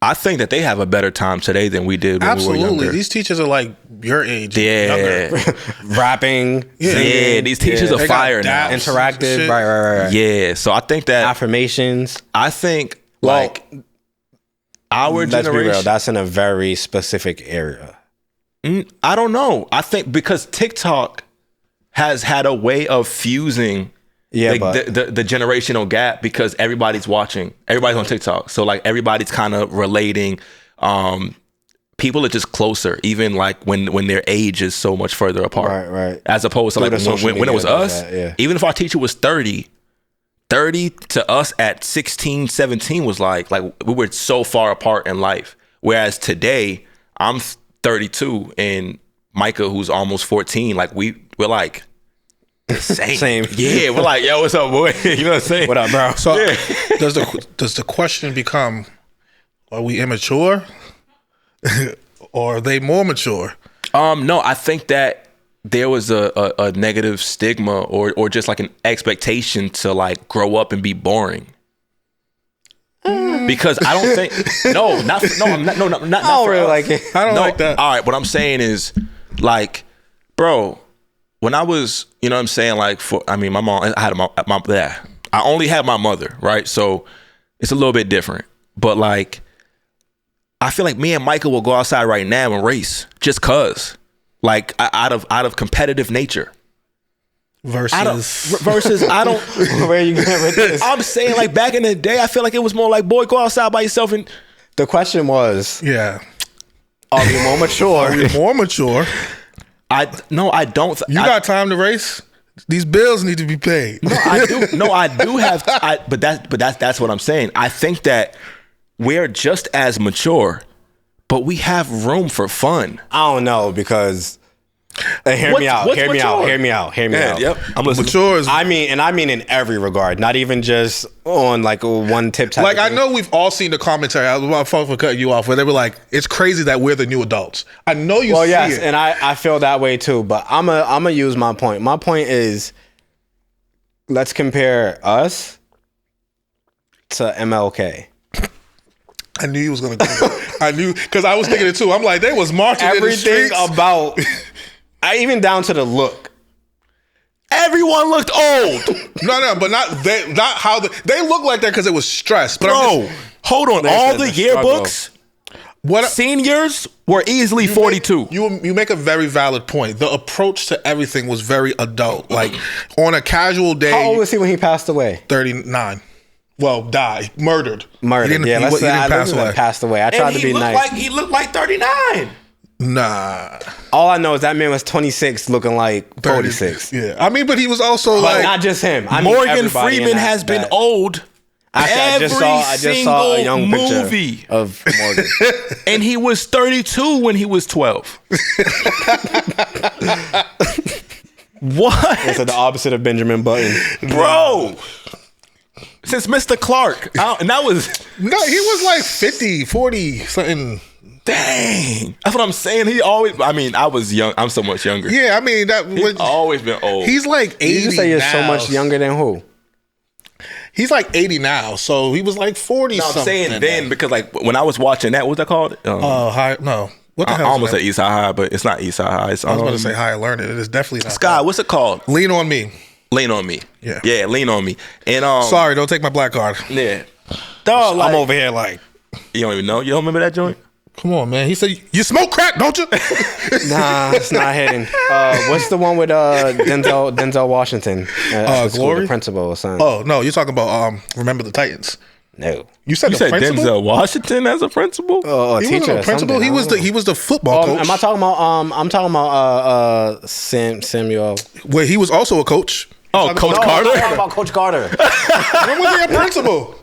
S2: I think that they have a better time today than we did when we were younger.
S3: These teachers are like your age.
S2: Yeah.
S3: Younger.
S1: Rapping,
S2: Yeah, these teachers are
S3: They got
S2: fire now.
S3: daps.
S1: interactive,
S3: Shit.
S1: right.
S2: Yeah, so I think that
S1: Affirmations.
S2: I think
S1: Well,
S2: like our
S1: Let's be
S2: generation.
S1: real, that's in a very specific area.
S2: I don't know. I think because TikTok has had a way of fusing
S1: Yeah,
S2: like
S1: but
S2: the generational gap because everybody's watching. Everybody's on TikTok. So like everybody's kind of relating. People are just closer, even like when their age is so much further apart.
S1: Right.
S2: As opposed to
S1: Through
S2: like
S1: the social
S2: when it was
S1: media,
S2: us,
S1: yeah.
S2: even if our teacher was 30 to us at 16, 17 was like we were so far apart in life. Whereas today, I'm 32 and Micah, who's almost 14, like we're like the same.
S1: Same.
S2: Yeah, we're like, yo, what's up, boy? You know what I'm saying?
S1: What up, bro?
S3: So does the question become, are we immature? Or are they more mature?
S2: No, I think that there was a negative stigma or just like an expectation to like grow up and be boring. Because I don't think I'm not
S1: I don't really like it.
S3: I don't like that.
S2: All right, what I'm saying is like, bro, when I was, you know what I'm saying, like my mom, I only had my mother, right? So it's a little bit different. But like I feel like me and Michael will go outside right now and race just cause. Like out of competitive nature.
S3: Versus
S2: I don't.
S1: Where are you going with this?
S2: I'm saying like back in the day, I feel like it was more like, boy, go outside by yourself and.
S1: The question was,
S3: yeah.
S1: are we more mature?
S3: Are we more mature?
S2: I don't.
S3: You got time to race? These bills need to be paid.
S2: I do. No, I do have. But that's what I'm saying. I think that we're just as mature, but we have room for fun.
S1: I don't know because hear me out. Yep,
S2: I'm listening.
S3: Mature is
S1: I mean in every regard, not even just on like one tip type.
S3: like
S1: of
S3: I
S1: thing.
S3: know we've all seen the commentary. I was about for cutting you off where they were like, "It's crazy that we're the new adults." I know you.
S1: Well,
S3: see
S1: yes,
S3: it.
S1: and I feel that way too. But I'm gonna use my point. My point is, let's compare us to MLK.
S3: I knew you was gonna go. I knew, because I was thinking it too. I'm like, they was marching
S1: everything
S3: in the streets.
S1: about, even down to the look.
S2: Everyone looked old.
S3: No, but not how they look like that because it was stress. But
S2: bro, hold on. All the yearbooks, seniors were easily 42.
S3: You make a very valid point. The approach to everything was very adult. Like on a casual day.
S1: How old was he when he passed away?
S3: 39. Well, died, murdered.
S1: Yeah, he didn't pass away. Passed away. I tried to be nice.
S2: He looked like 39.
S3: Nah.
S1: All I know is that man was 26 looking like 46.
S3: Yeah. I mean, but he was also
S1: but not just him.
S2: Morgan Freeman has been old.
S1: I just saw a young movie of Morgan.
S2: And he was 32 when he was 12. What?
S1: It's the opposite of Benjamin Button.
S2: Bro. Since Mr. Clark. And that was...
S3: No, he was like 50, 40, something...
S2: Dang. That's what I'm saying. He always, I mean, I was young. I'm so much younger.
S3: Yeah, I mean,
S2: he's always been old.
S3: He's like 80
S1: You say you're so much younger than who?
S3: He's like 80 now, so he was like 40 something.
S2: I'm saying then because like when I was watching that, what's that called?
S3: No. What the hell?
S2: I almost said Eastside High, but it's not Eastside High.
S3: I was about to say Higher Learning. It is definitely not.
S2: Scott, what's it called?
S3: Lean on Me.
S2: Lean on Me.
S3: Yeah.
S2: Yeah, Lean on Me. And
S3: sorry, don't take my black card.
S2: Yeah.
S1: Dog, I'm over here like,
S2: you don't even know? You don't remember that joint?
S3: Come on, man. He said, you smoke crack, don't you?
S1: Nah, it's not hitting. What's the one with Denzel Washington?
S3: Glory?
S1: The principal or something.
S3: Oh, no. You're talking about Remember the Titans.
S1: No.
S3: You said principal?
S2: Denzel Washington as a principal?
S1: A
S3: he
S1: teacher.
S3: wasn't a principal. He was the football coach.
S1: Am I talking about I'm talking about Samuel.
S3: Where he was also a coach.
S2: Oh, Coach Carter?
S1: I'm talking about Coach Carter.
S3: When was he a principal?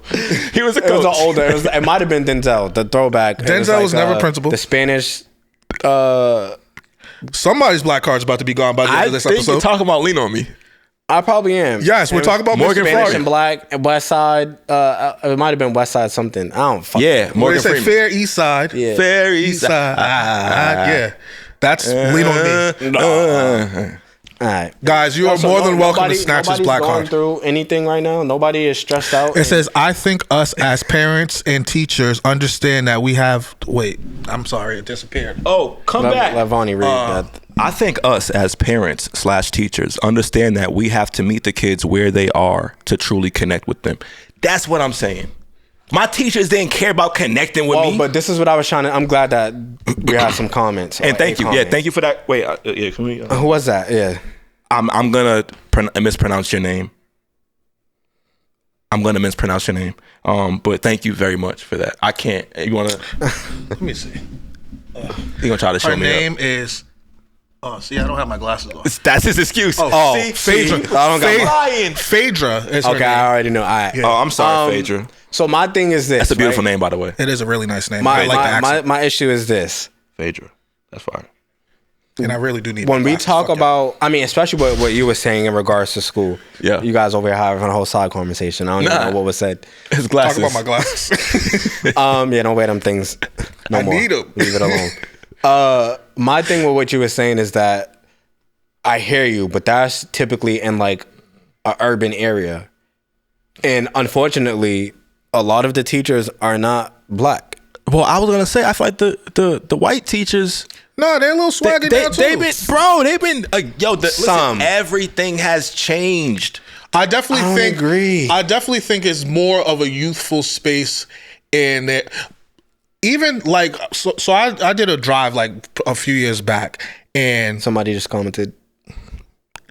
S2: He was a coach.
S1: It was older. It might have been Denzel, the throwback.
S3: Denzel was never principal.
S1: The Spanish.
S3: Somebody's black card's about to be gone by the end of this
S2: I think
S3: episode.
S2: you're talking about Lean on Me.
S1: I probably am.
S3: Yes, we're talking about
S2: Morgan
S1: Spanish
S2: Freeman.
S1: and black and West Side. It might have been West Side something. I don't fucking
S2: Yeah,
S3: Where
S2: Morgan
S3: they say
S2: Freeman.
S3: Fair East Side.
S1: Yeah.
S2: Fair East Side.
S3: Yeah. That's Lean on Me.
S1: All right,
S3: Guys, you are more than welcome to snatch his black card.
S1: Nobody's going through anything right now. Nobody is stressed out.
S3: It says, I think us as parents and teachers understand that we have... Wait, I'm sorry. It disappeared.
S2: Oh, come back.
S1: Let Vonnie read that.
S2: I think us as parents / teachers understand that we have to meet the kids where they are to truly connect with them. That's what I'm saying. My teachers didn't care about connecting with me.
S1: But this is what I was trying to... I'm glad that we had some comments.
S2: And thank you. Yeah, thank you for that. Wait, yeah, can we...
S1: Who was that? Yeah.
S2: I'm going to mispronounce your name. But thank you very much for that. I can't... You want to...
S3: Let me see.
S2: You're going to try to show
S3: Her
S2: me
S3: name is... Oh, see, I don't have my glasses on.
S2: That's his excuse.
S1: Oh,
S3: Phaedra.
S1: I don't got
S2: lying.
S3: Phaedra is her
S1: Okay,
S3: name.
S1: I already know. All right.
S2: Oh, I'm sorry, Phaedra.
S1: So my thing is this.
S2: That's a beautiful
S1: right?
S2: name, by the way.
S3: It is a really nice name. I like the accent.
S1: My issue is this.
S2: Phaedra. That's fine.
S3: And I really do need
S1: When
S3: my
S1: we
S3: glasses.
S1: talk
S3: Fuck
S1: about, I mean, especially what you were saying in regards to school.
S2: Yeah.
S1: You guys over here having a whole side conversation. I don't even know what was said.
S2: His
S3: y'all.
S2: glasses.
S3: Talk about my glasses.
S1: Yeah, don't wear them things no more.
S3: I need them.
S1: Leave it alone. My thing with what you were saying is that I hear you, but that's typically in like an urban area. And unfortunately, a lot of the teachers are not black.
S2: Well, I was gonna say, I feel like the white teachers.
S3: No, they're a little swaggy now too.
S2: They've been listen, everything has changed.
S3: I definitely
S1: agree.
S3: I definitely think it's more of a youthful space, and that even like so I did a drive like a few years back, and
S1: Somebody just commented.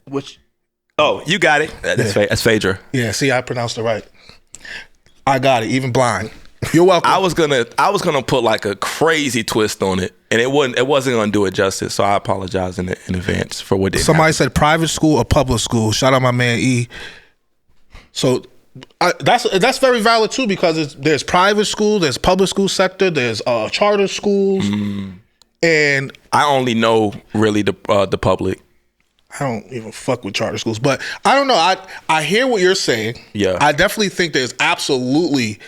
S2: Which? Oh, you got it. That's Phaedra.
S3: yeah, see, I pronounced it right. I got it, even blind. You're welcome.
S2: I was gonna put like a crazy twist on it, and it wasn't gonna do it justice. So I apologize in advance for what did.
S3: Somebody said private school or public school. Shout out my man E. So that's very valid too, because there's private school, there's public school sector, there's charter schools, and
S2: I only know really the public.
S3: I don't even fuck with charter schools, but I don't know. I hear what you're saying.
S2: Yeah,
S3: I definitely think there's absolutely,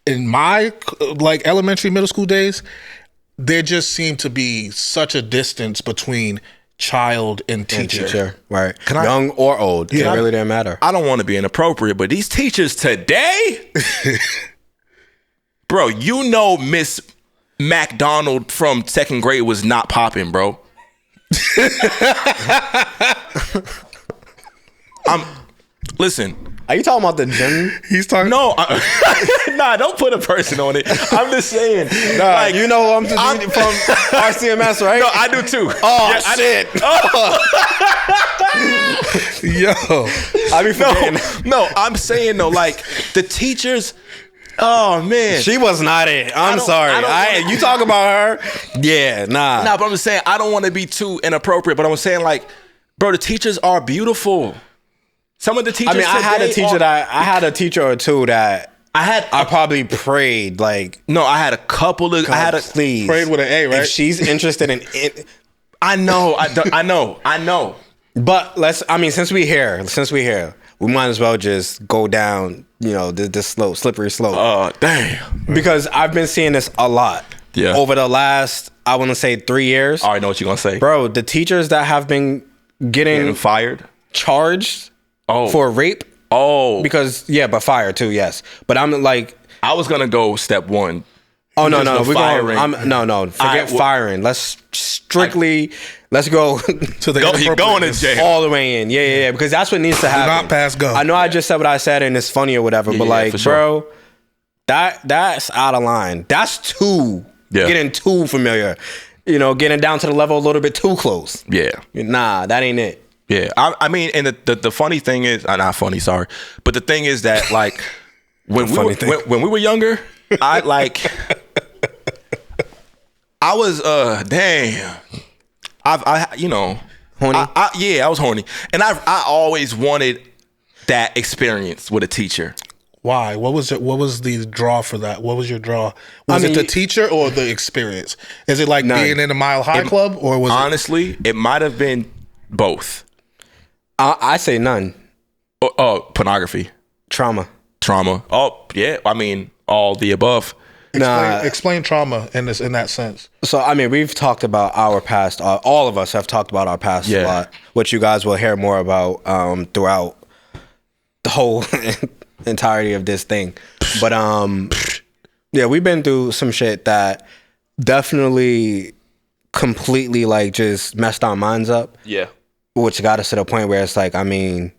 S3: in my like elementary, middle school days, there just seemed to be such a distance between child and teacher.
S1: Right. Young or old. It really didn't matter.
S2: I don't want to be inappropriate, but these teachers today, bro, you know Miss McDonald from second grade was not popping, bro. Listen.
S1: Are you talking about the gym?
S3: He's talking.
S2: No, nah, don't put a person on it. I'm just saying.
S1: Nah, like, you know I'm from RCMS, right?
S2: No, I do too.
S1: Oh, yeah, shit.
S3: Yo.
S1: I be forgetting.
S2: No, I'm saying though, like the teachers. Oh man,
S1: she was not it. I'm sorry. You talk about her? Yeah, nah.
S2: Nah, but I'm just saying I don't want to be too inappropriate. But I'm saying like, bro, the teachers are beautiful. Some of the teachers.
S1: I mean, I had a teacher or two that I probably prayed like.
S2: No, I had a couple of.
S1: Please
S3: prayed with an A, right?
S1: If she's interested in it,
S2: I know.
S1: But since we here, we might as well just go down, this slope, slippery slope.
S2: Oh, damn.
S1: Because I've been seeing this a lot.
S2: Yeah.
S1: Over the last, I want to say 3 years.
S2: I already know what you're going to say.
S1: Bro, the teachers that have been getting
S2: fired,
S1: charged for rape.
S2: Oh.
S1: Because, but fired too, yes. But I'm like.
S2: I was going to go step one.
S1: Oh, no. We're going, forget firing. Let's strictly, let's go
S3: to the
S2: you're going in jail.
S1: All the way in. Yeah. Because that's what needs to happen.
S3: Do not pass go.
S1: I know I just said what I said and it's funny or whatever, but bro, that's out of line. That's too, getting too familiar. Getting down to the level a little bit too close.
S2: Yeah.
S1: Nah, that ain't it.
S2: Yeah. I mean, and the funny thing is, not funny, sorry. But the thing is that like, when we were younger, I was damn.
S1: Horny?
S2: I was horny. And I always wanted that experience with a teacher.
S3: Why? What was the draw for that? What was your draw? Was it the teacher or the experience? Is it like being in a Mile High Club, or was
S2: honestly, it might have been both.
S1: I say none.
S2: Pornography.
S1: Trauma.
S2: Oh, yeah. I mean, all the above.
S3: Explain trauma in that sense.
S1: So, I mean, we've talked about our past. All of us have talked about our past a lot, which you guys will hear more about throughout the whole entirety of this thing. But, we've been through some shit that definitely completely, like, just messed our minds up.
S2: Yeah.
S1: Which got us to the point where it's like, I mean...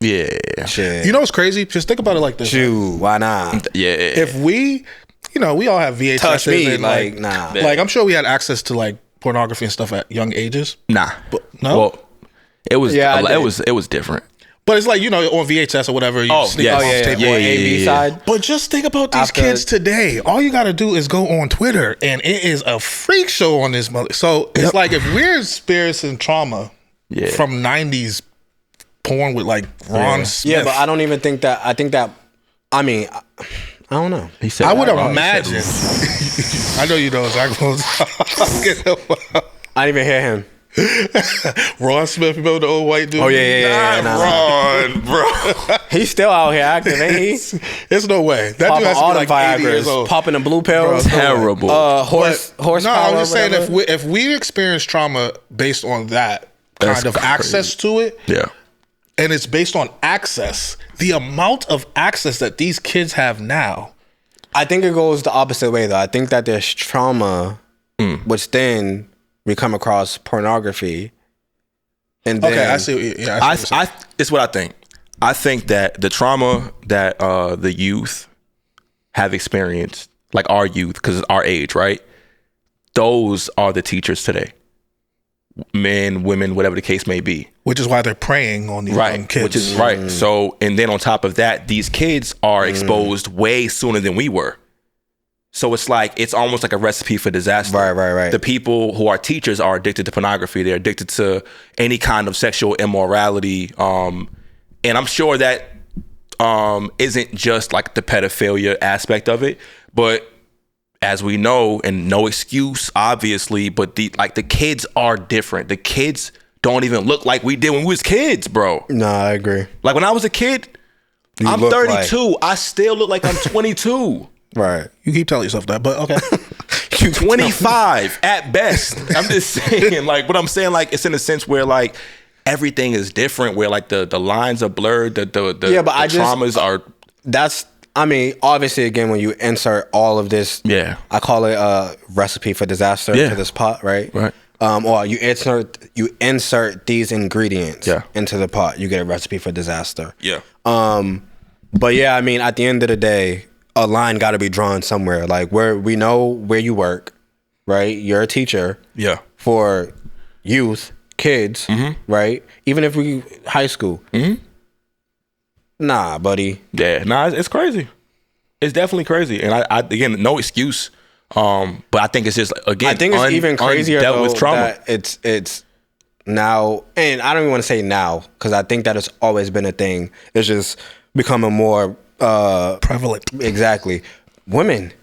S2: Yeah.
S1: Shit.
S3: You know what's crazy? Just think about it like this.
S1: Shoot, why not?
S2: Yeah.
S3: If we, we all have VHS.
S1: Touch me,
S3: and
S1: nah.
S3: Like, I'm sure we had access to like pornography and stuff at young ages.
S2: Nah.
S3: But, no?
S2: Well, it was it was different.
S3: But it's like, on VHS or whatever. You sneak off tape on
S1: AV side.
S3: But just think about these kids today. All you got to do is go on Twitter and it is a freak show on this mother. So it's like if we're experiencing trauma from 90s porn with like Ron Smith.
S1: Yeah, but I don't even think that. I think that. I mean, I don't know.
S2: He said
S3: I would imagine. I know you know exactly what
S1: I didn't even hear him.
S3: Ron Smith, remember the old white dude?
S1: Oh yeah.
S2: Ron, bro.
S1: He's still out here active, ain't he?
S3: There's no way. That
S1: popping
S3: dude has to
S1: all
S3: be like 80 years old.
S1: Popping the blue pills.
S2: Terrible.
S1: Horse.
S3: No, I'm just saying
S1: whatever.
S3: if we experience trauma based on that kind of access to it, and it's based on access, the amount of access that these kids have now.
S1: I think it goes the opposite way though. I think that there's trauma, which then we come across pornography, and then
S3: I see.
S2: It's what I think. I think that the trauma that the youth have experienced, like our youth, because it's our age, right? Those are the teachers today. Men, women, whatever the case may be.
S3: Which is why they're preying on these young kids.
S2: Which is right. So, and then on top of that, these kids are exposed way sooner than we were. So it's like, it's almost like a recipe for disaster.
S1: Right.
S2: The people who are teachers are addicted to pornography. They're addicted to any kind of sexual immorality. And I'm sure that isn't just like the pedophilia aspect of it, but as we know, and no excuse, obviously, but the kids are different. The kids don't even look like we did when we was kids, bro.
S1: No, I agree.
S2: Like when I was a kid, I'm 32. I still look like I'm 22.
S1: Right.
S3: You keep telling yourself that, but okay.
S2: 25 at best. I'm just saying, like, what I'm saying, like, it's in a sense where like everything is different, where like the lines are blurred, the traumas are.
S1: I mean, obviously, again, when you insert all of this, I call it a recipe for disaster to this pot, right?
S2: Right.
S1: Or you insert these ingredients into the pot, you get a recipe for disaster.
S2: Yeah.
S1: But yeah, I mean, at the end of the day, a line got to be drawn somewhere. Like where we know where you work, right? You're a teacher.
S2: Yeah.
S1: For youth, kids, right? Even if we high school. Nah, buddy.
S2: Yeah, nah, it's crazy. It's definitely crazy, and I again, no excuse. But I think it's just again.
S1: I think it's even crazier though
S2: with trauma.
S1: That it's now, and I don't even want to say now because I think that it's always been a thing. It's just becoming more
S3: prevalent.
S1: Exactly, women.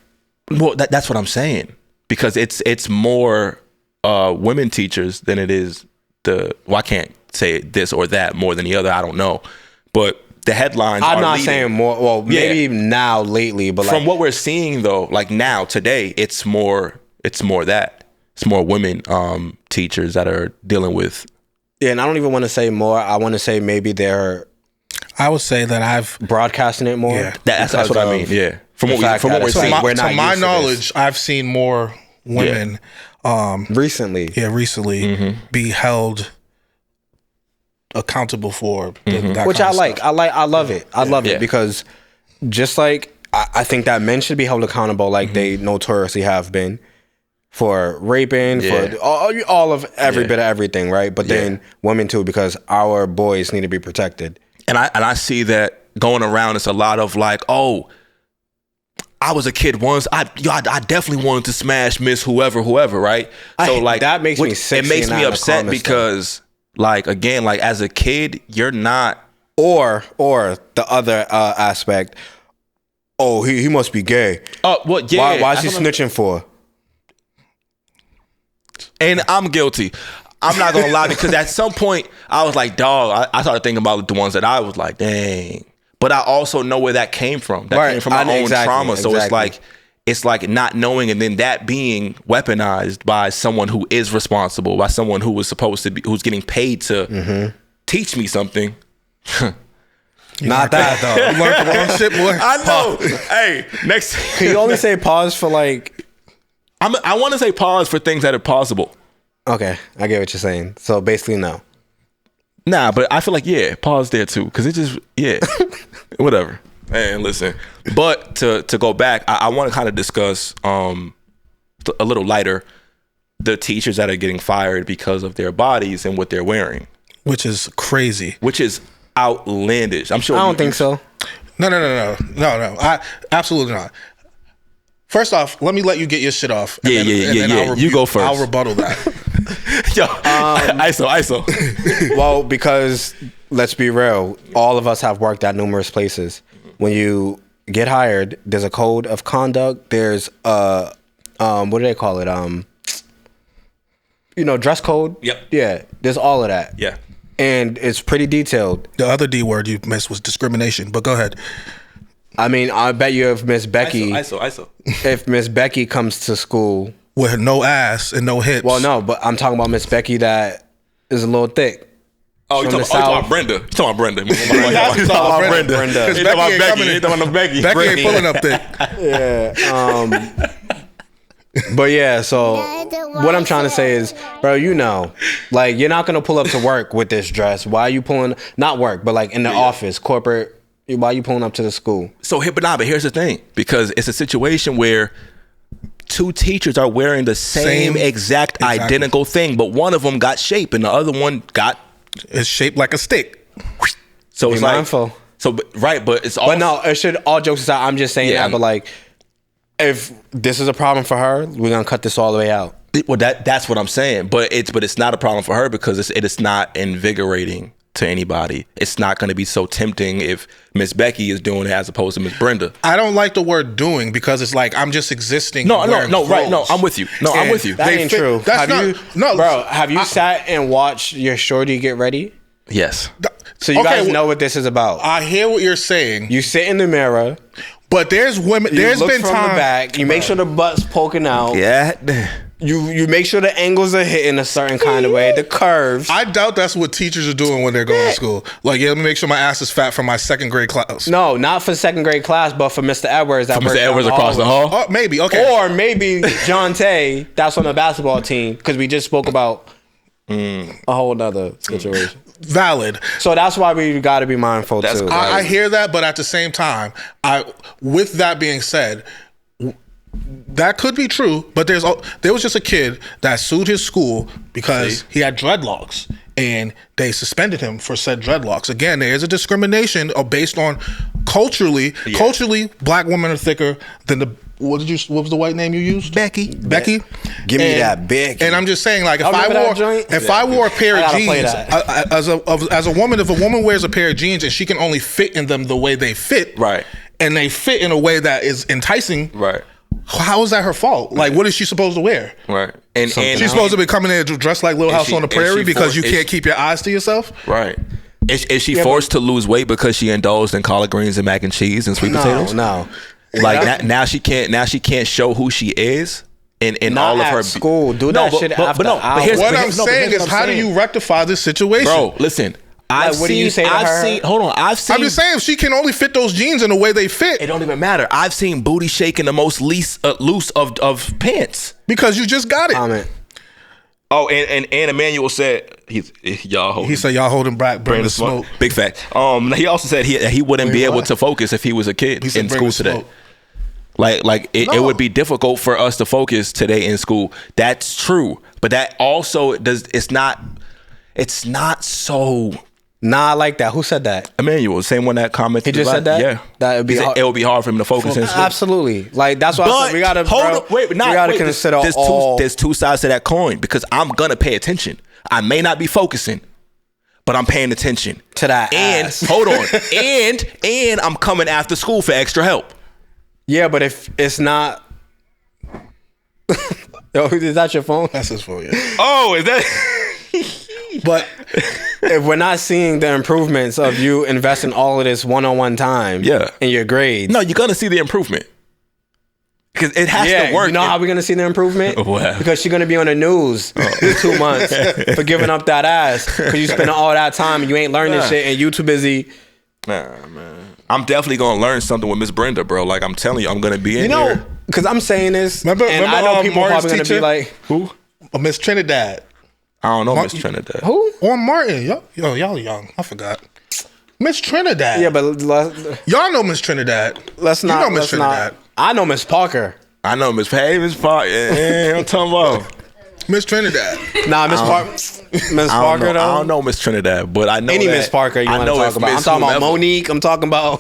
S2: Well, that's what I'm saying because it's more women teachers than it is I can't say this or that more than the other. I don't know, but. The headlines
S1: I'm
S2: are
S1: not
S2: leading.
S1: saying more, well, maybe now lately, but
S2: from what we're seeing though, like now, today, it's more that. It's more women teachers that are dealing with.
S1: Yeah, and I don't even want to say more. I want to say maybe they're.
S3: I would say that I've
S1: broadcasting it more.
S2: Yeah, that's what I mean. Yeah, from what we're seeing.
S3: To my knowledge, I've seen more women
S1: recently.
S3: Yeah, recently be held accountable for that
S1: which
S3: kind
S1: I
S3: of
S1: like.
S3: stuff.
S1: I love it. I love it because just like I think that men should be held accountable like they notoriously have been for raping, for all of every bit of everything, right? But then women too, because our boys need to be protected.
S2: And I see that going around. It's a lot of like, oh, I was a kid once. I definitely wanted to smash Miss whoever, right? So like
S1: that makes me sick.
S2: It makes me upset because. Like again, like as a kid, you're not,
S1: or the other aspect. Oh, he must be gay.
S2: Oh, well, yeah.
S1: Why is he snitching for?
S2: And I'm guilty. I'm not gonna lie because at some point I was like, dog. I started thinking about the ones that I was like, dang. But I also know where that came from. That came from my own trauma. So it's like not knowing, and then that being weaponized by someone who is responsible, by someone who was supposed to be, who's getting paid to teach me something.
S1: Not that though.
S3: You learned the wrong shit, boy.
S2: I know. Hey, next.
S1: Can you only say pause for like?
S2: I want to say pause for things that are possible.
S1: Okay, I get what you're saying. So basically, no.
S2: Nah, but I feel like pause there too, because it just whatever. Man, listen. But to go back, I want to kind of discuss a little lighter the teachers that are getting fired because of their bodies and what they're wearing,
S3: which is crazy,
S2: which is outlandish. I'm sure.
S1: I don't think so.
S3: No. I absolutely not. First off, let me let you get your shit off.
S2: Yeah. You go first.
S3: I'll rebuttal that.
S2: Yo, ISO.
S1: Well, because let's be real, all of us have worked at numerous places. When you get hired, there's a code of conduct. There's what do they call it? Dress code.
S2: Yep.
S1: Yeah. There's all of that.
S2: Yeah.
S1: And it's pretty detailed.
S3: The other D word you missed was discrimination. But go ahead.
S1: I mean, I bet you if Miss Becky,
S2: ISO.
S1: If Miss Becky comes to school
S3: with no ass and no hips.
S1: Well, no, but I'm talking about Miss Becky that is a little thick.
S2: Oh, you talking about Brenda? You talking about Brenda? You talking about Brenda? You talking about Becky? You talking about Becky?
S3: Becky ain't pulling up thick.
S1: Yeah. But yeah, so what I'm trying to say is, bro, like you're not gonna pull up to work with this dress. Why are you pulling? Not work, but like in the office, corporate. Why are you pulling up to the school?
S2: So but here's the thing, because it's a situation where two teachers are wearing the same exact identical thing, but one of them got shape and the other one
S3: it's shaped like a stick.
S2: So
S1: be
S2: it's
S1: mindful.
S2: But it's all.
S1: But no, it should. All jokes aside, I'm just saying that. But like, if this is a problem for her, we're gonna cut this all the way out.
S2: Well, that's what I'm saying. But it's not a problem for her because it's not invigorating to anybody. It's not going to be so tempting if Miss Becky is doing it as opposed to Miss Brenda.
S3: I don't like the word "doing" because it's like I'm just existing.
S2: No, right? No, I'm with you. I'm with you.
S1: That ain't true. Have you sat and watched your shorty get ready?
S2: Yes.
S1: So you guys know what this is about.
S3: I hear what you're saying.
S1: You sit in the mirror.
S3: But there's women. There's been
S1: from
S3: time.
S1: The back. You make sure the butt's poking out.
S2: Yeah.
S1: You make sure the angles are hitting a certain kind of way, the curves.
S3: I doubt that's what teachers are doing when they're going to school. Like, let me make sure my ass is fat for my second grade class.
S1: No, not for second grade class, but for Mr. Edwards.
S2: For Mr. Edwards across the hall?
S3: Oh, maybe, okay.
S1: Or maybe John Tay, that's on the basketball team, because we just spoke about a whole nother situation.
S3: Valid.
S1: So that's why we got to be mindful too.
S3: I hear that, but at the same time, with that being said, that could be true, but there was just a kid that sued his school because he had dreadlocks, and they suspended him for said dreadlocks. Again, there is a discrimination based on culturally. Yeah. Culturally, black women are thicker than the. What was the white name you used? Becky.
S1: Give me that Becky.
S3: And I'm just saying, like, if I wore a pair of jeans, as a woman, if a woman wears a pair of jeans and she can only fit in them the way they fit,
S2: right,
S3: and they fit in a way that is enticing,
S2: right.
S3: How is that her fault? Like, what is she supposed to wear?
S2: Right. And
S3: she's supposed to be coming in dressed like Little House on the Prairie because you can't keep your eyes to yourself?
S2: Right. Is she forced to lose weight because she indulged in collard greens and mac and cheese and sweet potatoes?
S1: No.
S2: Like now she can't show who she is in all of her
S1: school. Do that shit after hours.
S3: What I'm saying is, how do you rectify this situation?
S2: Bro, listen. I'm just saying, if
S3: she can only fit those jeans in the way they fit,
S2: it don't even matter. I've seen booty shaking the most loose of pants
S3: because you just got it.
S1: Comment.
S2: Oh, and Emmanuel said y'all
S3: holding back bring the smoke.
S2: Big fact. He also said he wouldn't be able to focus if he was a kid in school today. Like it would be difficult for us to focus today in school. That's true, but that also it's not so.
S1: Nah, I like that. Who said that?
S2: Emmanuel, the same one that commented.
S1: He just said that?
S2: Yeah.
S1: That would be hard.
S2: It would be hard for him to focus in school.
S1: Absolutely. Like, that's why I said we gotta consider
S2: there's two sides to that coin, because I'm gonna pay attention. I may not be focusing, but I'm paying attention
S1: to that.
S2: And
S1: ass.
S2: Hold on. and I'm coming after school for extra help.
S1: Yeah, but if it's not Yo, is that your phone?
S3: That's his phone, yeah.
S2: Oh, is that
S3: But
S1: if we're not seeing the improvements of you investing all of this one-on-one time in your grades.
S2: No, you're going to see the improvement. Because it has to work.
S1: You know how we're going to see the improvement?
S2: Wow.
S1: Because she's going to be on the news in 2 months for giving up that ass. Because you spend all that time and you ain't learning shit and you too busy.
S2: Nah, man. I'm definitely going to learn something with Miss Brenda, bro. Like, I'm telling you, I'm going to be in here.
S1: Because I'm saying this.
S3: Remember
S1: I know people
S3: Martin's
S1: probably going to be like,
S2: who?
S3: Miss Trinidad.
S2: I don't know Miss Trinidad.
S3: Who? Or Martin. Y'all young. I forgot. Miss Trinidad.
S1: Yeah, but
S3: y'all know Miss Trinidad.
S1: Let's not.
S3: You know Miss Trinidad.
S1: I know Miss Parker.
S2: I know Miss Parker. Yeah, I'm talking about
S3: Miss Trinidad.
S1: Nah, Miss Parker though.
S2: I don't know Miss Trinidad, but I know
S1: any Miss Parker you want to talk about. I'm talking about Monique. I'm talking about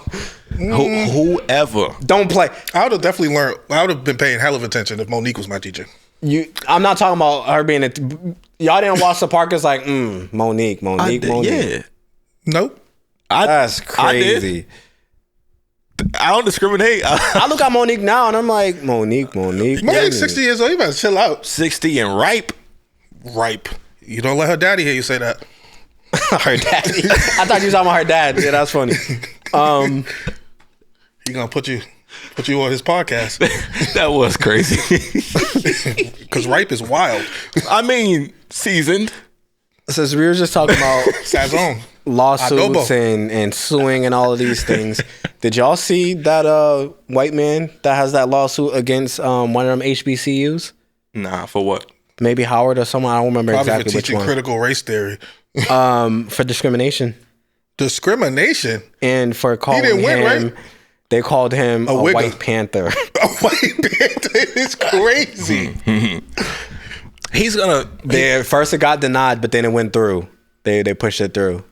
S2: whoever.
S1: Don't play.
S3: I would have definitely learned. I would have been paying hell of attention if Monique was my teacher.
S1: I'm not talking about her being y'all didn't watch the Parkers like Monique.
S2: Yeah.
S3: Nope.
S1: That's crazy.
S2: I don't discriminate.
S1: I look at Monique now and I'm like, Monique's
S3: 60 years old. You better chill out.
S2: 60 and ripe.
S3: You don't let her daddy hear you say that.
S1: Her daddy. I thought you were talking about her dad. Yeah, that's funny.
S3: He gonna put you on his podcast.
S2: That was crazy.
S3: Because ripe is wild.
S2: I mean, seasoned.
S1: Since we were just talking about
S3: Sazon.
S1: Lawsuits and suing and all of these things, did y'all see that white man that has that lawsuit against one of them HBCUs?
S2: Nah, for what?
S1: Maybe Howard or someone. I don't remember exactly which one.
S3: Probably for teaching critical race their
S1: for discrimination.
S3: Discrimination?
S1: And for calling him... He didn't win, right? They called him a white panther.
S3: A white panther is crazy.
S2: He's gonna...
S1: First it got denied, but then it went through. They pushed it through.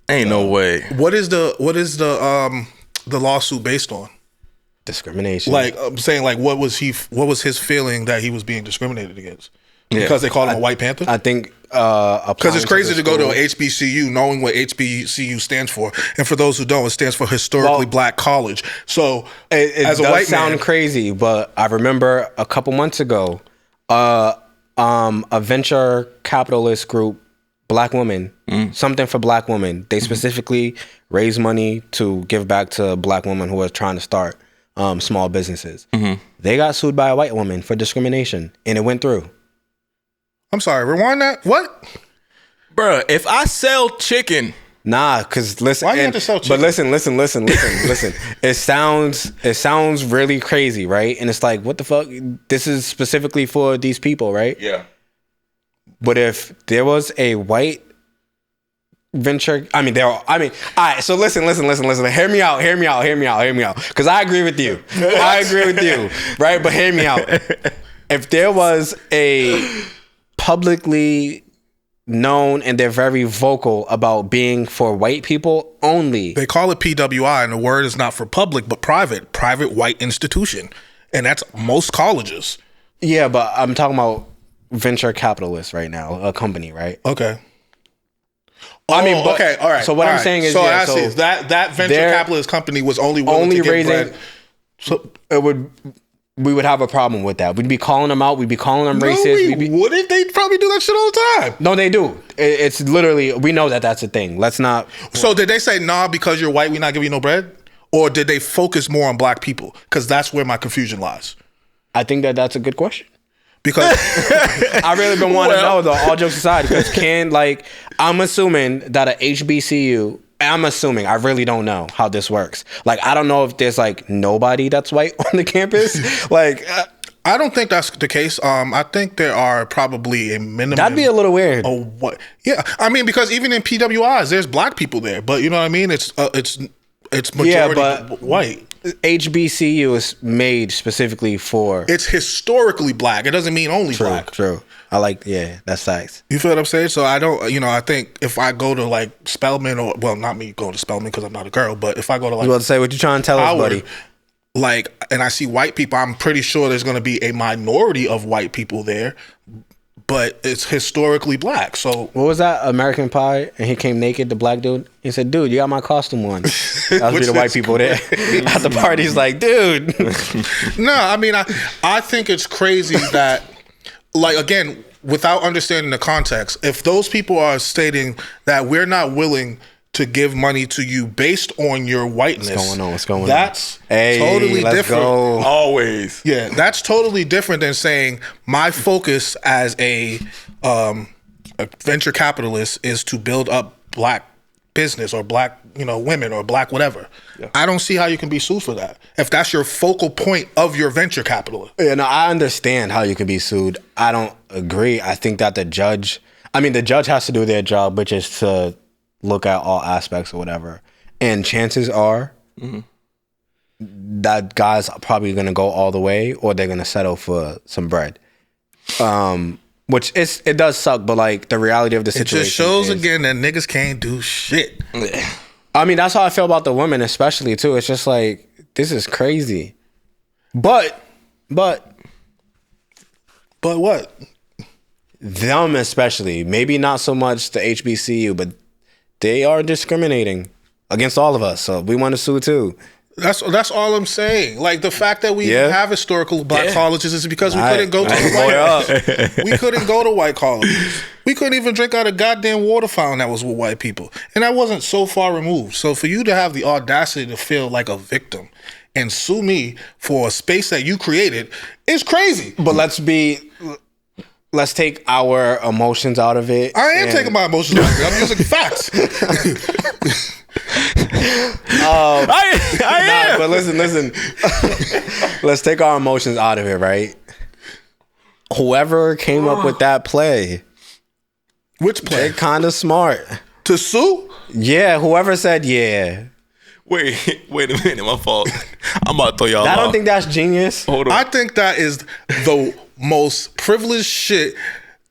S2: Ain't no way.
S3: What is the lawsuit based on?
S1: Discrimination.
S3: Like, I'm saying, like, what was his feeling that he was being discriminated against? Because they called him a white panther?
S1: I think
S3: because it's crazy to go to an HBCU knowing what HBCU stands for, and for those who don't, it stands for Historically Black College. So
S1: it as a white man, sound crazy, but I remember a couple months ago, a venture capitalist group, Black Women, something for Black women. They specifically raise money to give back to Black women who are trying to start small businesses. They got sued by a white woman for discrimination, and it went through.
S3: I'm sorry, rewind that. What?
S2: Bruh, if I sell chicken...
S1: Nah, because listen.
S3: Why you have to sell chicken?
S1: But listen. It sounds really crazy, right? And it's like, what the fuck? This is specifically for these people, right?
S2: Yeah.
S1: But if there was a white venture, all right. So listen. Hear me out. Because I agree with you. Right? But hear me out. If there was a publicly known and they're very vocal about being for white people only.
S3: They call it PWI, and the word is not for public, but private white institution. And that's most colleges.
S1: Yeah, but I'm talking about venture capitalists right now, a company, right?
S3: Okay.
S1: Okay,
S3: all right.
S1: So what I'm saying is,
S3: that venture capitalist company was only willing to give bread.
S1: So we would have a problem with that. We'd be calling them out. We'd be calling them racist.
S3: Wouldn't they probably do that shit all the time?
S1: No, they do. It's literally, we know that that's a thing. Let's not.
S3: So did they say, nah, because you're white, we're not giving you no bread? Or did they focus more on black people? Because that's where my confusion lies.
S1: I think that's a good question.
S3: Because
S1: I really been wanting to know, though, all jokes aside, because I'm assuming that a HBCU, I really don't know how this works. Like, I don't know if there's like nobody that's white on the campus. Like,
S3: I don't think that's the case. I think there are probably a minimum.
S1: That'd be a little weird.
S3: What? Yeah, I mean, because even in PWIs, there's black people there, but you know what I mean. It's majority white.
S1: HBCU is made specifically for.
S3: It's historically black. It doesn't mean only black.
S1: True. That's facts.
S3: You feel what I'm saying? So I don't, I think if I go to like Spelman not me going to Spelman because I'm not a girl, but if I go to like.
S1: You about to say what you trying to tell us, buddy?
S3: Like, and I see white people, I'm pretty sure there's going to be a minority of white people there, but it's historically black. So
S1: what was that? American Pie, and he came naked, the black dude. He said, "Dude, you got my costume on." That would be the white people there at the party. He's like, "Dude."
S3: No, I mean, I think it's crazy that, like, again, without understanding the context, if those people are stating that we're not willing to give money to you based on your whiteness.
S1: What's going on?
S3: That's totally different.
S1: Go.
S2: Always.
S3: Yeah, that's totally different than saying my focus as a venture capitalist is to build up black business or black, women or black whatever. Yeah. I don't see how you can be sued for that if that's your focal point of your venture capital.
S1: Yeah, no, I understand how you can be sued. I don't agree. I think that the judge has to do their job, which is to look at all aspects or whatever. And chances are that guy's probably going to go all the way or they're going to settle for some bread. Which it does suck, but like the reality of the situation. It just shows
S3: again that niggas can't do shit.
S1: I mean, that's how I feel about the women especially too. It's just like, this is crazy. But
S3: what?
S1: Them especially. Maybe not so much the HBCU, but they are discriminating against all of us, so we want to sue too.
S3: That's all I'm saying. Like the fact that we have historical black colleges is because we couldn't go to we couldn't go to white colleges. We couldn't even drink out of goddamn water fountain that was with white people, and that wasn't so far removed. So for you to have the audacity to feel like a victim and sue me for a space that you created is crazy.
S1: But let's take our emotions out of it.
S3: I am taking my emotions out of it. I'm using facts.
S1: I am. But listen. Let's take our emotions out of it, right? Whoever came up with that play.
S3: Which play?
S1: They're kind of smart.
S3: To sue?
S1: Yeah, whoever said yeah.
S2: Wait a minute, my fault. I'm about to throw y'all off.
S1: I don't think that's genius.
S3: Hold on. I think that is the most privileged shit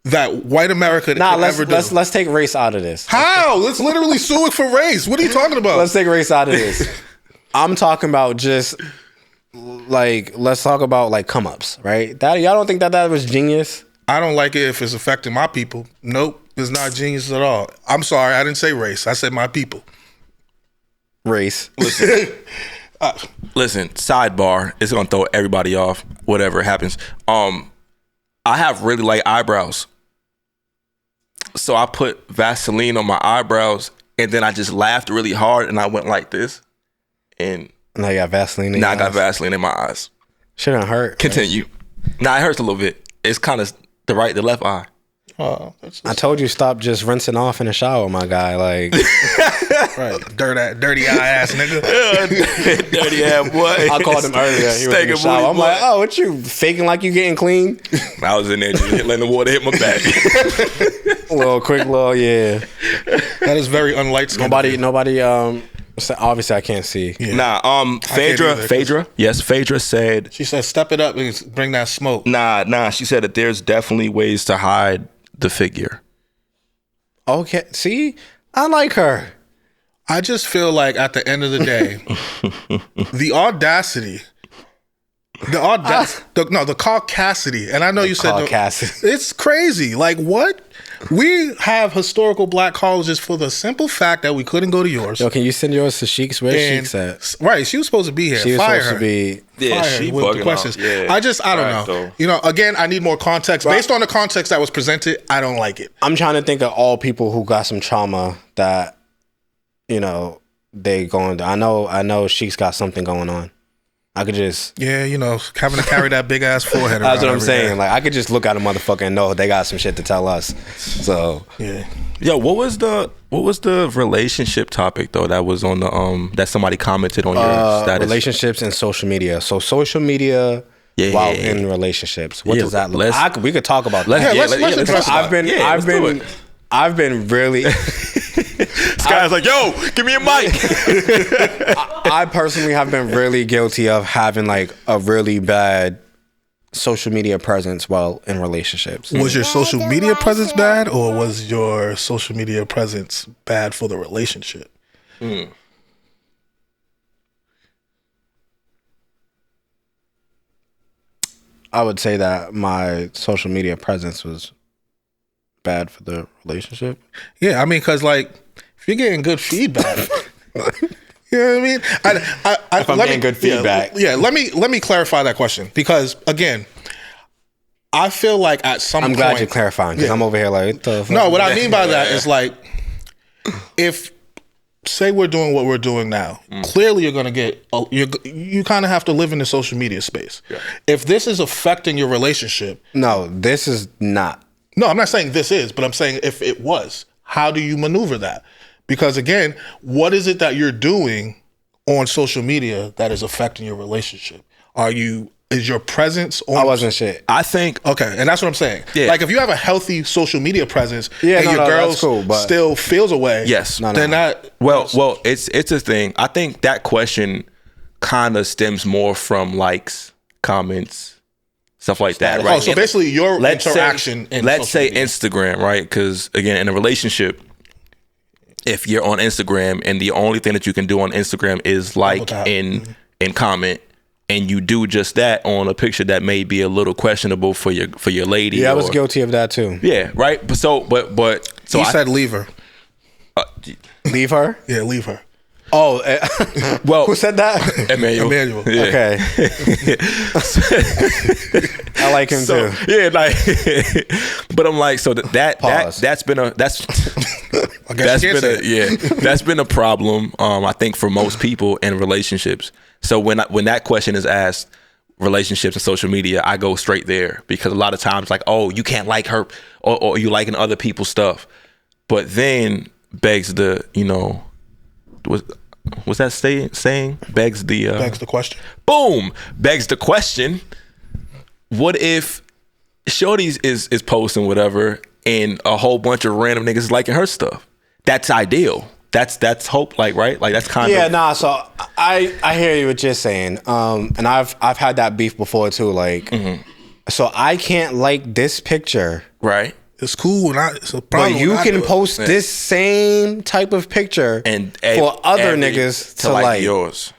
S3: that white America could ever do.
S1: Let's take race out of this.
S3: How? Let's literally sue it for race. What are you talking about?
S1: Let's take race out of this. I'm talking about just like, let's talk about like come ups, right? Y'all don't think that was genius?
S3: I don't like it if it's affecting my people. Nope, it's not genius at all. I'm sorry, I didn't say race. I said my people.
S1: Race.
S2: Listen, sidebar. It's gonna throw everybody off. Whatever happens. I have really light eyebrows, so I put Vaseline on my eyebrows, and then I just laughed really hard, and I went like this, and
S1: now you got Vaseline.
S2: Now I got Vaseline in my eyes.
S1: Shouldn't hurt.
S2: Continue. Nah, it hurts a little bit. It's kind of the left eye.
S3: Oh,
S1: I told you stop just rinsing off in the shower, my guy. Like,
S3: right, dirty eye ass nigga,
S2: dirty ass boy.
S1: I called him earlier. He was in the shower. I'm like, oh, what you faking like you getting clean?
S2: I was in there just letting the water hit my back.
S1: Yeah.
S3: That is very unlight.
S1: Nobody. Obviously, I can't see.
S2: Yeah. Nah. Phaedra. Yes, Phaedra said.
S3: She said, "Step it up and bring that smoke."
S2: Nah. She said that there's definitely ways to hide the figure.
S1: Okay. See, I like her.
S3: I just feel like at the end of the day, the caucasity, and I know you said
S1: caucasity.
S3: It's crazy. Like, what? We have historical black colleges for the simple fact that we couldn't go to yours.
S1: Yo, can you send yours to Sheik's? Where's Sheik's at?
S3: Right, she was supposed to be here.
S1: She was supposed to be.
S2: Yeah, she
S3: with the questions. Yeah. I don't know. Though. You know, again, I need more context. Based on the context that was presented, I don't like it.
S1: I'm trying to think of all people who got some trauma that, you know, they going. I know Sheik's got something going on. I could just
S3: you know, having to carry that big ass forehead.
S1: That's what I'm saying. Day. Like I could just look at a motherfucker and know they got some shit to tell us. So
S3: yeah.
S2: Yo, what was the relationship topic though that was on the that somebody commented on your status?
S1: Relationships and social media. So social media while in relationships. What does that look like? We could talk about that.
S3: Let's
S1: I've been really
S2: Sky's like, yo, give me a mic.
S1: I personally have been really guilty of having like a really bad social media presence while in relationships.
S3: Was your social media presence bad, or was your social media presence bad for the relationship?
S1: I would say that my social media presence was bad for the relationship.
S3: Yeah, I mean, because like if you're getting good feedback, you know what I mean.
S1: If I'm getting good feedback,
S3: Let me clarify that question, because again, I feel like at some point,
S1: I'm glad you're clarifying, because I'm over here like, what the fuck?
S3: No, what I mean by that is like, if say we're doing what we're doing now, clearly you're gonna get you kind of have to live in the social media space. Yeah. If this is affecting your relationship,
S1: no, this is not.
S3: No, I'm not saying this is, but I'm saying if it was, how do you maneuver that? Because again, what is it that you're doing on social media that is affecting your relationship? Is your presence on...
S1: I wasn't shit.
S2: I think...
S3: Okay, and that's what I'm saying. Yeah. Like if you have a healthy social media presence and your girl
S1: cool,
S3: still feels away,
S2: yes,
S3: then that...
S2: Well, it's a thing. I think that question kind of stems more from likes, comments, stuff like that, right?
S3: Oh, so basically your interaction in
S2: let's say
S3: media.
S2: Instagram, right? Because again, in a relationship, if you're on Instagram and the only thing that you can do on Instagram is like and comment, and you do just that on a picture that may be a little questionable for your lady.
S1: Yeah, I was guilty of that too.
S2: Yeah, right. So
S3: he said leave her.
S1: Leave her?
S3: Yeah, leave her.
S1: Oh,
S2: well,
S1: who said that?
S3: Emmanuel.
S2: Yeah.
S1: Okay. I like him too.
S2: Yeah, like, but I'm like, so that's been a problem. I think for most people in relationships. So when that question is asked, relationships and social media, I go straight there, because a lot of times like, oh, you can't like her, or you liking other people's stuff, but then begs the, you know, what's that saying? Begs the
S3: question.
S2: Boom! Begs the question. What if Shorty is posting whatever and a whole bunch of random niggas liking her stuff? That's ideal. That's hope, like, right? Like that's kind of
S1: So I hear you what you're saying. And I've had that beef before too. Like, so I can't like this picture,
S2: right?
S3: It's cool, it's a problem.
S1: But you can post this same type of picture
S2: and
S1: for other niggas to like
S2: yours.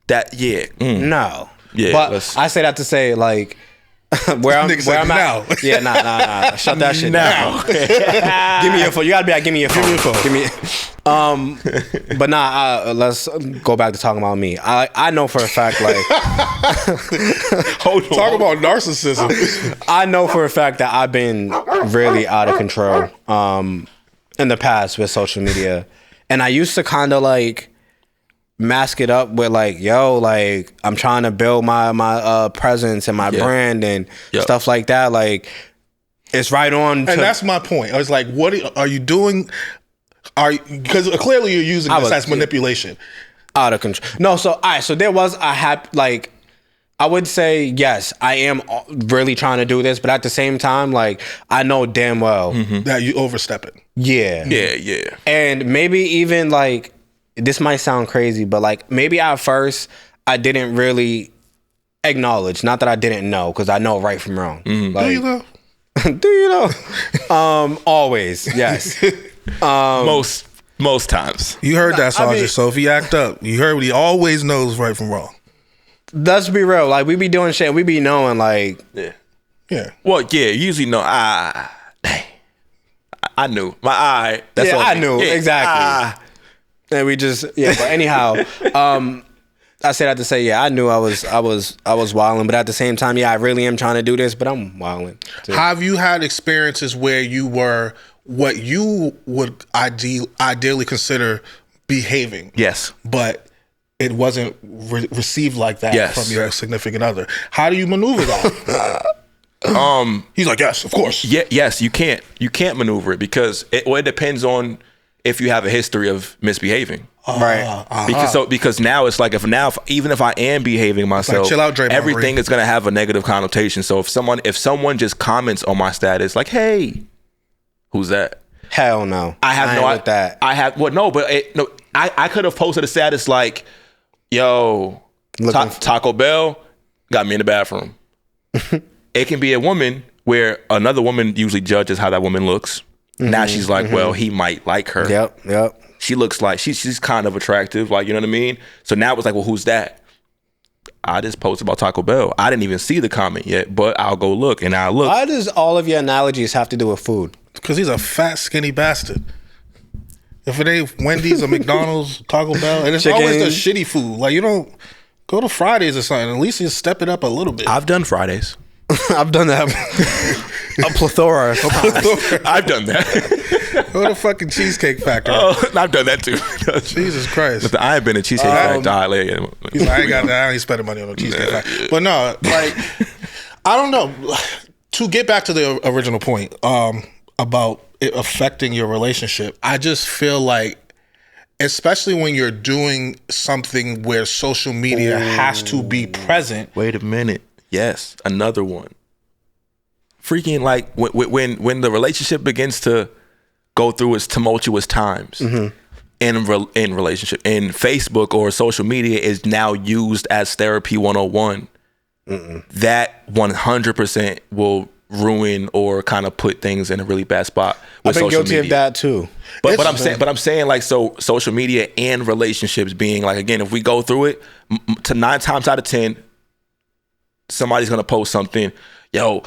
S2: That
S1: no.
S2: Yeah,
S1: but I say that to say like where I'm at. Yeah, nah. Shut that shit down. Give me your phone. You gotta be like, give me your phone. Give me. But let's go back to talking about me. I know for a fact, like,
S3: talk about narcissism.
S1: I know for a fact that I've been really out of control in the past with social media, and I used to kind of like mask it up with like, yo, like I'm trying to build my presence and my brand and stuff like that. Like, It's right on.
S3: And that's my point. I was like, what are you doing? Because clearly you're using this as manipulation.
S1: Out of control. No, so so there was like, I would say yes, I am really trying to do this, but at the same time, like, I know damn well
S3: that you overstepping.
S1: Yeah.
S2: Yeah.
S1: And maybe even like, this might sound crazy, but like maybe at first I didn't really acknowledge, not that I didn't know, because I know right from wrong. Like,
S3: do you know?
S1: Do you know? Always, yes.
S2: Most times.
S3: You heard that, Sergeant. So if he act up, you heard what he always knows right from wrong.
S1: Let's be real. Like, we be doing shit, we be knowing, like...
S3: Yeah.
S2: Well, yeah, usually know. Dang. I knew. My eye. That's all
S1: I knew. Exactly. And we just... Yeah, but anyhow... I said that to say, I knew I was wilding, but at the same time, I really am trying to do this, but I'm wilding too.
S3: Have you had experiences where you were what you would ideally consider behaving?
S2: Yes.
S3: But it wasn't received like that from your significant other. How do you maneuver that? He's like, yes, of course.
S2: Yeah, yes, you can't maneuver it because it depends on if you have a history of misbehaving.
S1: Right.
S2: Because now it's like even if I am behaving myself,
S3: like, chill out, Draymond
S2: everything is gonna have a negative connotation. So if someone just comments on my status like, "Hey, who's that?"
S1: Hell no.
S2: I have no
S1: with that.
S2: I have I could have posted a status like, "Yo, Taco Bell got me in the bathroom." It can be a woman where another woman usually judges how that woman looks. Now she's like, well, he might like her.
S1: Yep.
S2: She looks like she's kind of attractive, like, you know what I mean? So now it's like, well, who's that? I just posted about Taco Bell. I didn't even see the comment yet, but I'll go look, and I'll look.
S1: Why does all of your analogies have to do with food?
S3: Because he's a fat, skinny bastard. If it ain't Wendy's or McDonald's, Taco Bell, and it's always the shitty food. Like, you don't go to Fridays or something. At least you step it up a little bit.
S2: I've done Fridays.
S1: I've done that. A plethora.
S2: I've done that.
S3: Go to fucking Cheesecake Factory.
S2: Oh, I've done that too.
S3: Jesus Christ.
S2: I have been a Cheesecake Factory.
S3: He's like, I ain't got that. I ain't spending money on a Cheesecake Factory. But no, like, I don't know. To get back to the original point about it affecting your relationship, I just feel like, especially when you're doing something where social media has to be present.
S2: Wait a minute. Yes, another one. Freaking like when the relationship begins to go through its tumultuous times in relationship, and Facebook or social media is now used as therapy 101. That 100% will ruin or kind of put things in a really bad spot.
S1: I've been guilty of that too.
S2: But I'm saying like, so social media and relationships being like, again, if we go through it, to 9 times out of 10. Somebody's gonna post something, yo,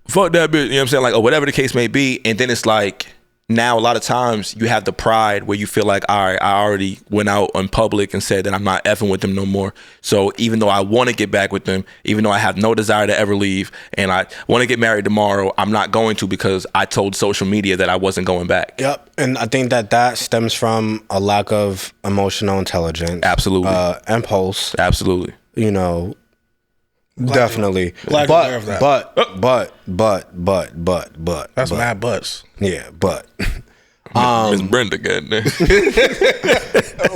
S2: fuck that bitch, you know what I'm saying? Like, or whatever the case may be. And then it's like, now a lot of times you have the pride where you feel like, all right, I already went out in public and said that I'm not effing with them no more. So even though I want to get back with them, even though I have no desire to ever leave, and I want to get married tomorrow, I'm not going to because I told social media that I wasn't going back.
S1: Yep. And I think that stems from a lack of emotional intelligence.
S2: Absolutely.
S1: Impulse.
S2: Absolutely.
S1: You know, definitely. But
S3: that's mad butts.
S1: Yeah, but
S2: Miss Brenda got there.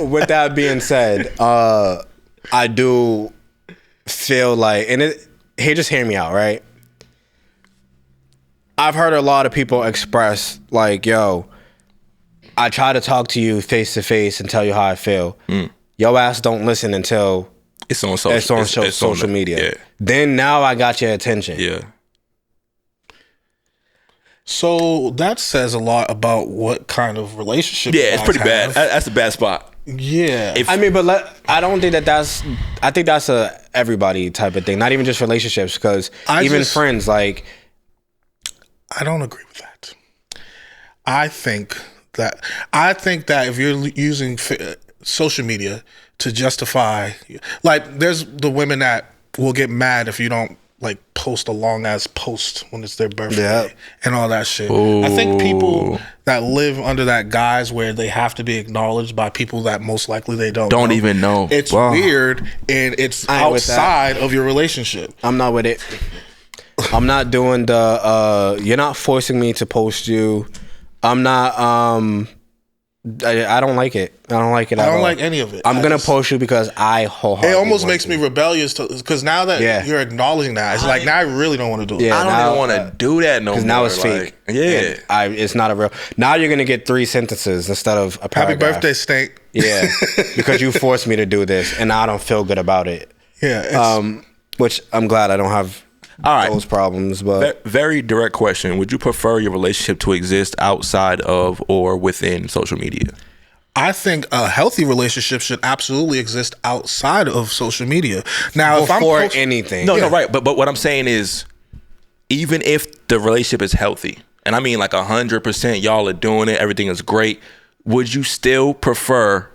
S1: With that being said, I do feel like, and just hear me out, right? I've heard a lot of people express like, yo, I try to talk to you face to face and tell you how I feel. Your ass don't listen until
S2: it's on social
S1: media.
S2: Yeah.
S1: Then now I got your attention.
S2: Yeah.
S3: So that says a lot about what kind of relationship.
S2: Yeah, it's pretty bad. That's a bad spot.
S3: Yeah.
S1: I don't think I think that's a everybody type of thing. Not even just relationships, because even friends, like.
S3: I don't agree with that. I think that if you're using social media to justify, like, there's the women that will get mad if you don't like post a long ass post when it's their birthday and all that shit. Ooh. I think people that live under that guise where they have to be acknowledged by people that most likely they don't
S2: even know.
S3: It's weird, and it's outside of your relationship.
S1: I'm not with it. I'm not doing the. You're not forcing me to post you. I'm not. I don't like it. I don't like it at all.
S3: I don't like any of it.
S1: I'm going to post you because I wholeheartedly
S3: It almost makes me rebellious because now that you're acknowledging that, it's like now I really don't want to do it.
S2: Yeah, I don't even want to do that no more. Because
S1: now it's fake.
S2: Yeah.
S1: It's not a real. Now you're going to get 3 sentences instead of a paragraph.
S3: Happy birthday, Stank.
S1: Yeah, because you forced me to do this and I don't feel good about it.
S3: Yeah.
S1: Which I'm glad I don't have those problems. But
S2: very direct question. Would you prefer your relationship to exist outside of or within social media?
S3: I think a healthy relationship should absolutely exist outside of social media. Now,
S1: before anything.
S2: No, right. But what I'm saying is, even if the relationship is healthy, and I mean like 100%, y'all are doing it, everything is great, would you still prefer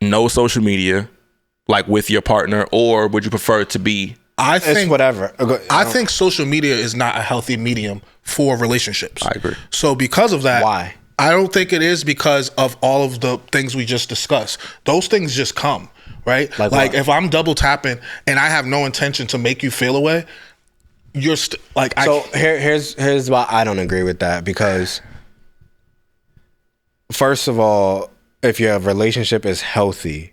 S2: no social media, like with your partner, or would you prefer it to be?
S3: I think
S1: it's whatever.
S3: I think social media is not a healthy medium for relationships.
S2: I agree.
S3: So because of that,
S1: why?
S3: I don't think it is because of all of the things we just discussed. Those things just come, right? Like if I'm double tapping and I have no intention to make you feel away, you're here's
S1: why I don't agree with that, because first of all, if your relationship is healthy,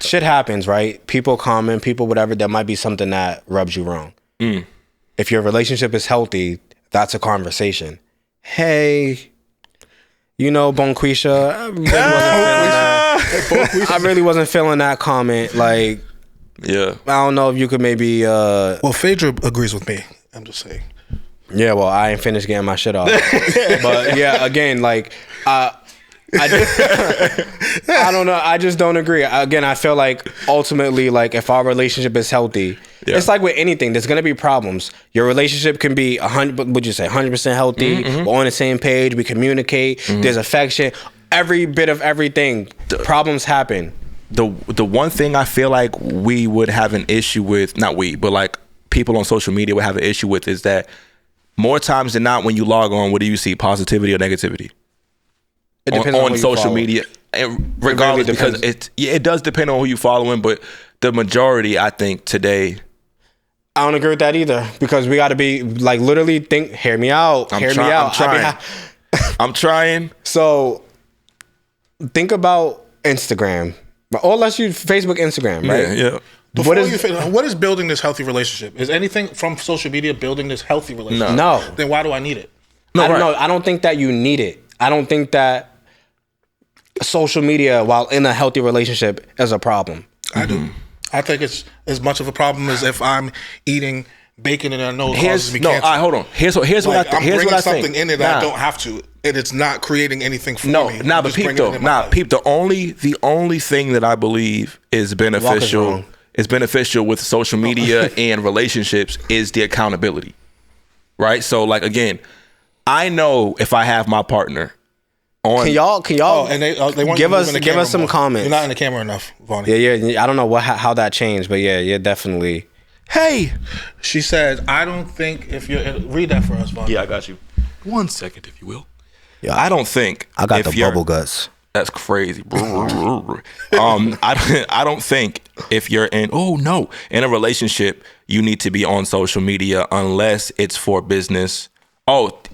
S1: shit happens, right? People comment, people whatever, there might be something that rubs you wrong. If your relationship is healthy, that's a conversation. Hey, Bonquisha, I really wasn't feeling that comment. Like,
S2: yeah,
S1: I don't know if you could maybe.
S3: Well, Phaedra agrees with me. I'm just saying.
S1: Yeah, well, I ain't finished getting my shit off. But yeah, again, like, I don't know. I just don't agree. Again, I feel like ultimately, like, if our relationship is healthy, it's like with anything, there's gonna be problems. Your relationship can be 100% healthy. We're on the same page. We communicate. There's affection. Every bit of everything. Problems happen.
S2: The one thing I feel like we would have an issue with, not we, but like people on social media would have an issue with, is that more times than not, when you log on, what do you see? Positivity or negativity?
S1: It depends
S2: on social media, and regardless, because it does depend on who you following, but the majority, I think, today.
S1: I don't agree with that either, because we got to be like literally think. Hear me out.
S2: I'm trying. I'm trying.
S1: So think about Instagram, or let's use Facebook, Instagram, right?
S2: Yeah.
S3: What is building this healthy relationship? Is anything from social media building this healthy relationship?
S1: No.
S3: Then why do I need it?
S1: No, I don't think that you need it. I don't think that social media, while in a healthy relationship, is a problem.
S3: I do. I think it's as much of a problem as if I'm eating bacon and I know it causes me cancer.
S2: Hold on. Here's what I think.
S3: I'm bringing something in it that I don't have to, and it's not creating anything for me.
S2: But peep though. The only thing that I believe is beneficial with social media and relationships is the accountability. Right? So like, again, I know if I have my partner on.
S1: Can y'all
S3: and they want
S1: give us some comments.
S3: You're not in the camera enough, Vonnie.
S1: Yeah. I don't know how that changed, but yeah, definitely.
S2: Hey,
S3: she said, I don't think if you read that for us, Vonnie.
S2: Yeah, I got you. 1 second, if you will. Yeah, I don't think
S1: I got the bubble guts.
S2: That's crazy. I don't think if you're in a relationship, you need to be on social media unless it's for business.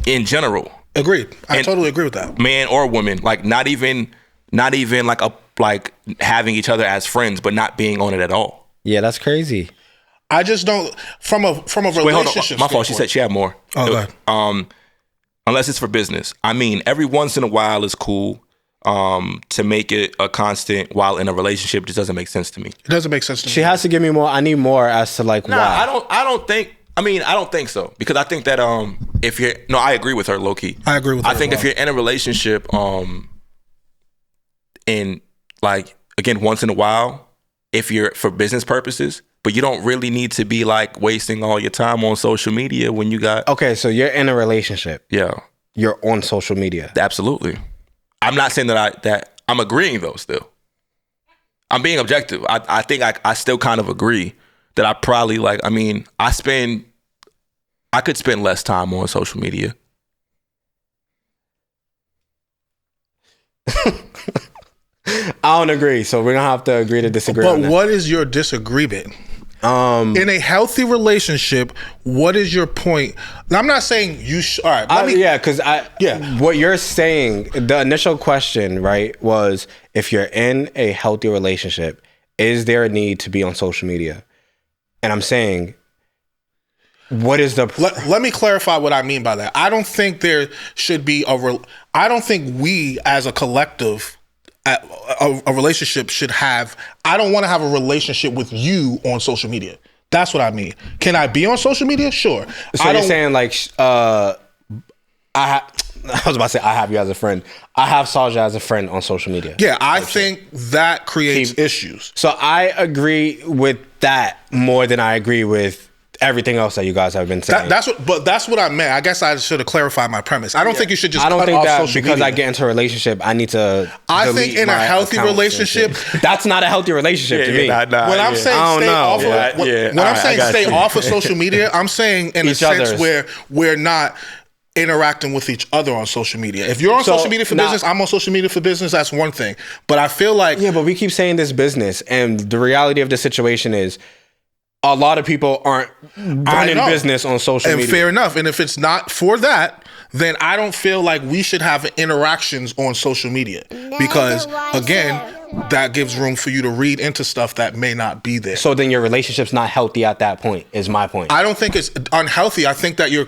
S2: In general.
S3: Agreed. I totally agree with that.
S2: Man or woman, like not even like having each other as friends, but not being on it at all.
S1: Yeah, that's crazy.
S3: I just don't from a relationship. Wait, hold on.
S2: My fault. She said she had more.
S3: Oh, go ahead.
S2: Unless it's for business. I mean, every once in a while is cool. To make it a constant while in a relationship just doesn't make sense to me.
S3: It doesn't make sense to me.
S1: She has to give me more. I need more as to like why.
S2: I don't think so, because I think that I agree with her low key.
S3: I agree with her.
S2: I think if you're in a relationship in like, again, once in a while, if you're for business purposes, but you don't really need to be like wasting all your time on social media when you got.
S1: Okay, so you're in a relationship.
S2: Yeah.
S1: You're on social media.
S2: Absolutely. I'm not saying that I'm agreeing though still. I'm being objective. I think I still kind of agree that I probably I could spend less time on social media.
S1: I don't agree, so we're gonna have to agree to disagree.
S3: But what is your disagreement? In a healthy relationship, what is your point? Now, I'm not saying you should. All right,
S1: what you're saying, the initial question, right, was if you're in a healthy relationship, is there a need to be on social media? And I'm saying, what is the...
S3: Let me clarify what I mean by that. I don't think there should be I don't think we as a collective, a relationship should have... I don't want to have a relationship with you on social media. That's what I mean. Can I be on social media? Sure.
S1: So you're saying like... I was about to say I have you as a friend. I have Saja as a friend on social media.
S3: Yeah, I think that creates issues.
S1: So I agree with that more than I agree with everything else that you guys have been saying.
S3: That's what I meant. I guess I should have clarified my premise. I don't think you should just.
S1: I don't
S3: cut
S1: think
S3: off
S1: that
S3: social
S1: because
S3: media.
S1: I get into a relationship, I need to.
S3: I think in a healthy relationship,
S1: that's not a healthy relationship to me.
S3: When I'm saying stay off of social media, I'm saying in a sense where we're not interacting with each other on social media. If you're on social media for business, I'm on social media for business, that's one thing. But I feel like...
S1: Yeah, but we keep saying this business, and the reality of the situation is a lot of people aren't running business on social media.
S3: And fair enough. And if it's not for that, then I don't feel like we should have interactions on social media. Because, again, that gives room for you to read into stuff that may not be there.
S1: So then your relationship's not healthy at that point, is my point.
S3: I don't think it's unhealthy. I think that you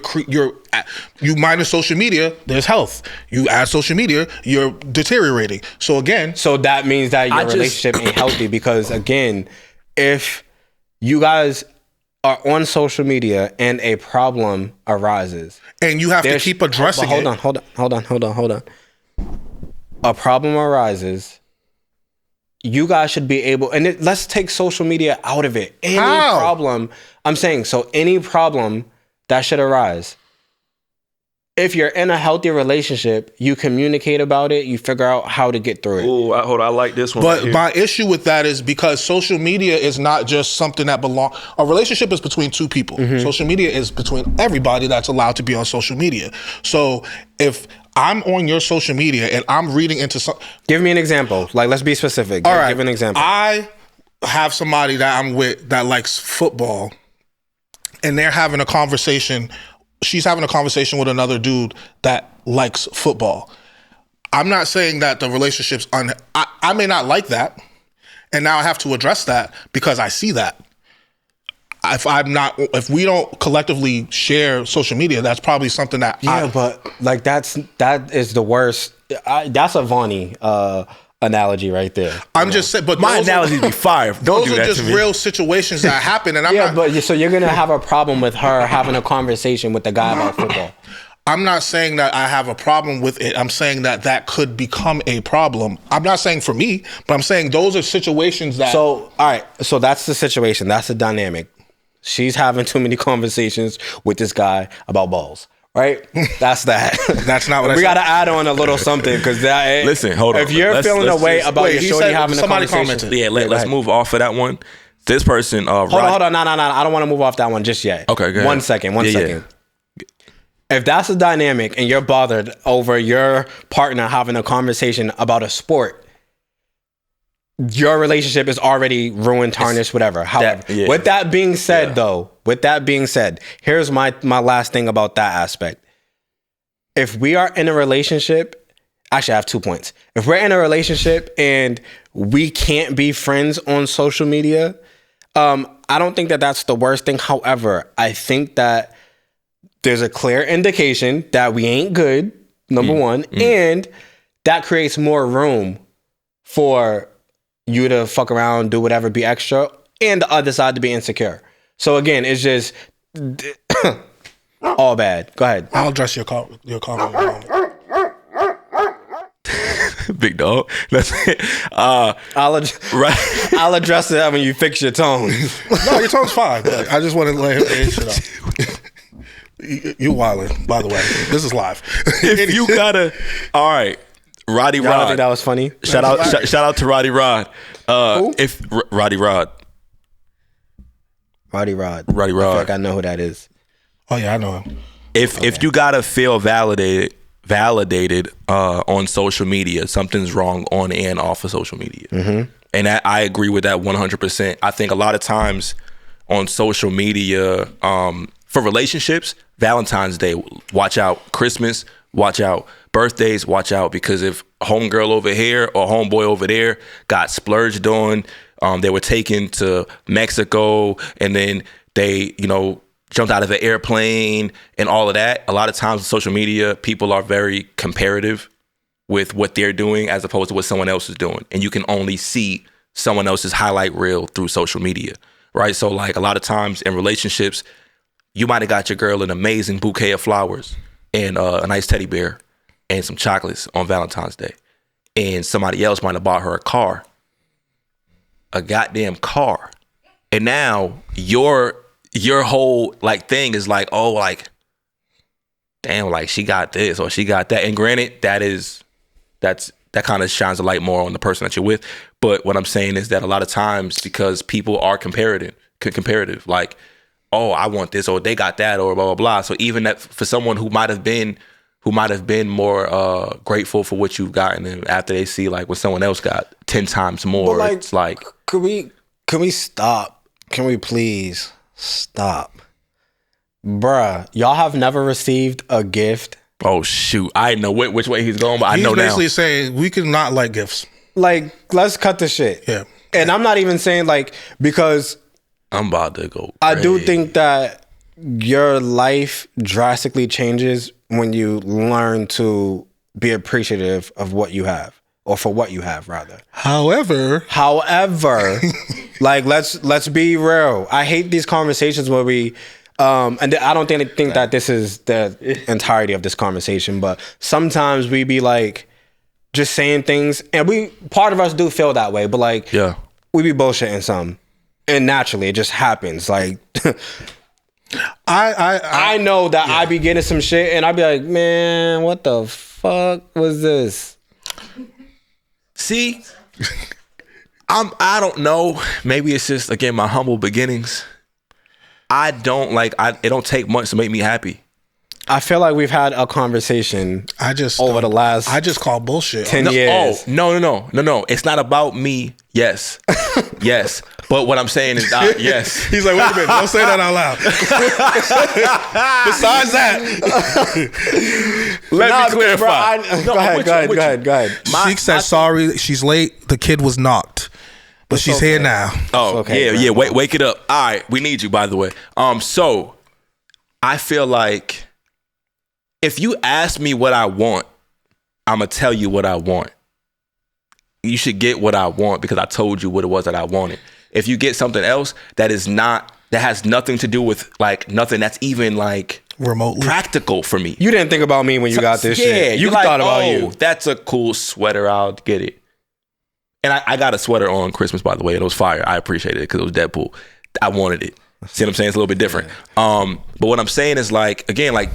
S3: minus social media, there's health. You add social media, you're deteriorating. So again...
S1: So that means that your relationship ain't healthy because, again, if you guys are on social media and a problem arises...
S3: And you have to keep addressing it.
S1: Hold on. A problem arises... You guys should be able, and let's take social media out of it. Any problem that should arise. If you're in a healthy relationship, you communicate about it, you figure out how to get through it.
S2: Oh, hold on, I like this one.
S3: But my issue with that is because social media is not just something that belongs. A relationship is between two people. Mm-hmm. Social media is between everybody that's allowed to be on social media. So if I'm on your social media and I'm reading into some...
S1: Give me an example. Like, let's be specific.
S3: All right.
S1: Give an example.
S3: I have somebody that I'm with that likes football, and they're having a conversation. She's having a conversation with another dude that likes football. I'm not saying that the relationship's... I may not like that, and now I have to address that because I see that. If we don't collectively share social media, that's probably something that
S1: but like that is the worst. That's a Vonnie analogy right there.
S3: I'm just saying, but
S2: my analogy be fire. Don't do that to me.
S3: Those are just real situations that happen, and I'm not.
S1: But so you're gonna have a problem with her having a conversation with the guy about football.
S3: I'm not saying that I have a problem with it. I'm saying that could become a problem. I'm not saying for me, but I'm saying those are situations that.
S1: So all right, so that's the situation. That's the dynamic. She's having too many conversations with this guy about balls, right? That's that.
S3: That's not what
S1: we got to add on a little something because
S2: listen, hold on.
S1: If you're feeling a way about your shorty having a conversation,
S2: commented. Let's move off of that one. This person,
S1: hold on, no. I don't want to move off that one just yet.
S2: Okay, go ahead.
S1: One second. If that's a dynamic and you're bothered over your partner having a conversation about a sport, your relationship is already ruined, tarnished, whatever. However, with that being said, here's my last thing about that aspect. If we are in a relationship, actually I have 2 points. If we're in a relationship and we can't be friends on social media, I don't think that that's the worst thing. However, I think that there's a clear indication that we ain't good, number one, and that creates more room for you to fuck around, do whatever, be extra, and the other side to be insecure. So again, it's just all bad. Go ahead.
S3: I'll address your comment in a moment.
S2: Big dog. That's it.
S1: I'll address it when you fix your tone.
S3: No, your tone's fine. I just want to let him get shit out. You wildin', by the way. This is live.
S2: If you gotta... All right. Roddy Rod.
S1: I think that was funny.
S2: Shout out to Roddy Rod.
S1: Who?
S2: Roddy Rod.
S1: Roddy Rod.
S2: I feel
S1: like I know who that is.
S3: Oh yeah, I know him.
S2: If you gotta feel validated on social media, something's wrong on and off of social media. Mm-hmm. And I agree with that 100%. I think a lot of times on social media for relationships, Valentine's Day, watch out. Christmas, watch out. Birthdays, watch out, because if homegirl over here or homeboy over there got splurged on, they were taken to Mexico and then they, jumped out of an airplane and all of that. A lot of times on social media, people are very comparative with what they're doing as opposed to what someone else is doing. And you can only see someone else's highlight reel through social media, right? So like a lot of times in relationships, you might have got your girl an amazing bouquet of flowers and a nice teddy bear and some chocolates on Valentine's Day. And somebody else might have bought her a goddamn car. And now your whole like thing is like, oh, like, damn, like she got this or she got that. And granted, that kind of shines a light more on the person that you're with. But what I'm saying is that a lot of times, because people are comparative, like, oh, I want this or they got that or blah, blah, blah. So even that for someone who might have been more grateful for what you've gotten, and after they see like what someone else got 10 times more, like, it's like,
S1: can we stop? Can we please stop? Bruh, y'all have never received a gift?
S2: Oh shoot, I know which way he's going, but
S3: he's
S2: I know now.
S3: He's basically saying we can not like gifts.
S1: Like, let's cut the shit.
S3: Yeah.
S1: And I'm not even saying like, because
S2: I'm about to go crazy.
S1: I do think that your life drastically changes when you learn to be appreciative of what you have, or for what you have rather.
S3: However,
S1: like let's be real. I hate these conversations where we and I don't think that this is the entirety of this conversation, but sometimes we be like just saying things, and part of us do feel that way, but like,
S2: yeah,
S1: we be bullshitting some, and naturally it just happens. Like I know that I be getting some shit and I be like, man, what the fuck was this?
S2: See, I don't know. Maybe it's just, again, my humble beginnings. It don't take much to make me happy.
S1: I feel like we've had a conversation over the last
S3: I just call bullshit.
S1: 10 years.
S2: Oh, no. It's not about me. Yes. Yes. But what I'm saying is, yes.
S3: He's like, wait a minute, don't say that out loud. Besides that,
S2: let me clarify.
S1: Go ahead.
S3: She said sorry, she's late. The kid was knocked, but she's here now.
S2: Oh, okay, yeah. Wake it up. All right, we need you, by the way. So I feel like if you ask me what I want, I'm gonna tell you what I want. You should get what I want because I told you what it was that I wanted. If you get something else that has nothing to do with like nothing that's even like
S3: remotely
S2: practical for me.
S1: You didn't think about me when you got this shit. You thought about you.
S2: That's a cool sweater. I'll get it. And I got a sweater on Christmas, by the way, and it was fire. I appreciated it because it was Deadpool. I wanted it. See what I'm saying? It's a little bit different. But what I'm saying is like, again, like,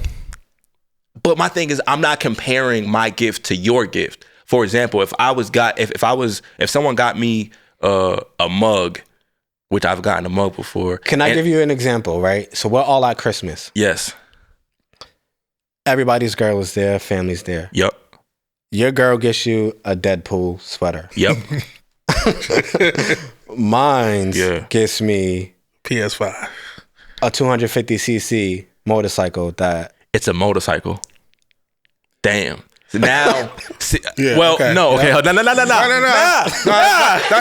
S2: but my thing is I'm not comparing my gift to your gift. For example, if someone got me a mug, which I've gotten a mug before.
S1: Can I give you an example, right? So we're all at Christmas.
S2: Yes.
S1: Everybody's girl is there, family's there.
S2: Yep.
S1: Your girl gets you a Deadpool sweater.
S2: Yep.
S1: Mine gets me
S3: PS5.
S1: A 250cc motorcycle that...
S2: It's a motorcycle. Damn. Now,
S3: Okay.
S2: No. That's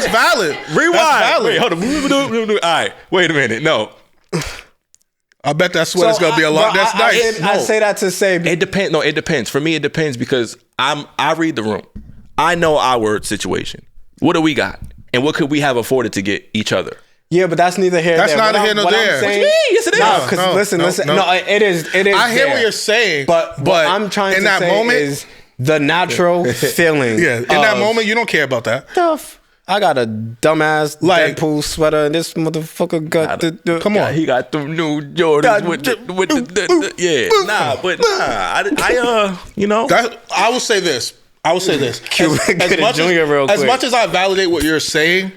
S3: valid.
S2: Rewind.
S3: That's valid.
S2: Wait, hold on. All right, wait a minute. No,
S3: I bet that sweater's gonna be a lot. That's nice.
S1: I say that to say
S2: it depends. No, it depends. For me, it depends because I read the room. I know our situation. What do we got, and what could we have afforded to get each other?
S1: Yeah, but that's neither here.
S3: That's neither here nor there.
S2: What do you mean? Yes, it is.
S1: No, because listen. No, it is.
S3: I hear what you're saying,
S1: but what I'm trying to say is the natural feeling.
S3: Yeah, in that moment, you don't care about that.
S1: Stuff. I got a dumbass Deadpool sweater, and this motherfucker got the.
S3: Come on,
S2: he got the new Jordans with the yeah. I
S3: will say this.
S1: Junior real quick.
S3: As much as I validate what you're saying,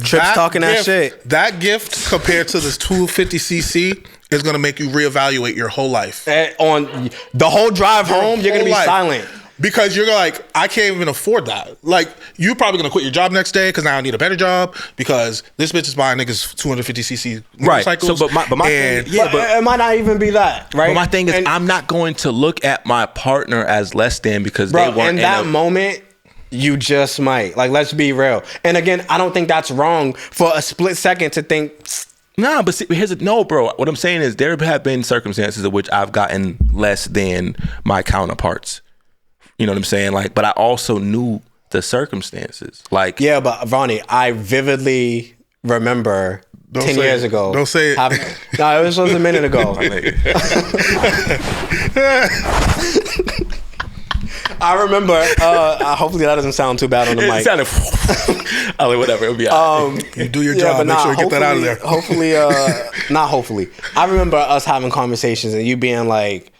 S1: Tripp's talking that shit.
S3: That gift compared to this 250cc is going to make you reevaluate your whole life.
S1: On the whole drive home, you're going to be silent.
S3: because you're like, I can't even afford that. Like, you're probably gonna quit your job next day because now I need a better job because this bitch is buying niggas 250cc motorcycles.
S2: So, but my thing,
S1: but it might not even be that, right?
S2: But my thing is, I'm not going to look at my partner as less than because they weren't
S1: in that moment. You just might. Like, let's be real. And again, I don't think that's wrong for a split second to think.
S2: Nah, but see, no, bro. What I'm saying is there have been circumstances in which I've gotten less than my counterparts. You know what I'm saying? Like, but I also knew the circumstances. Like,
S1: yeah, but Ronnie, I vividly remember 10 years ago.
S3: Don't say it.
S1: No, it was a minute ago. I remember. Hopefully that doesn't sound too bad on the mic.
S2: It sounded. Whatever. It'll be all right.
S3: You do your job. Make sure you get that out of there.
S1: Hopefully, not hopefully. I remember us having conversations and you being like,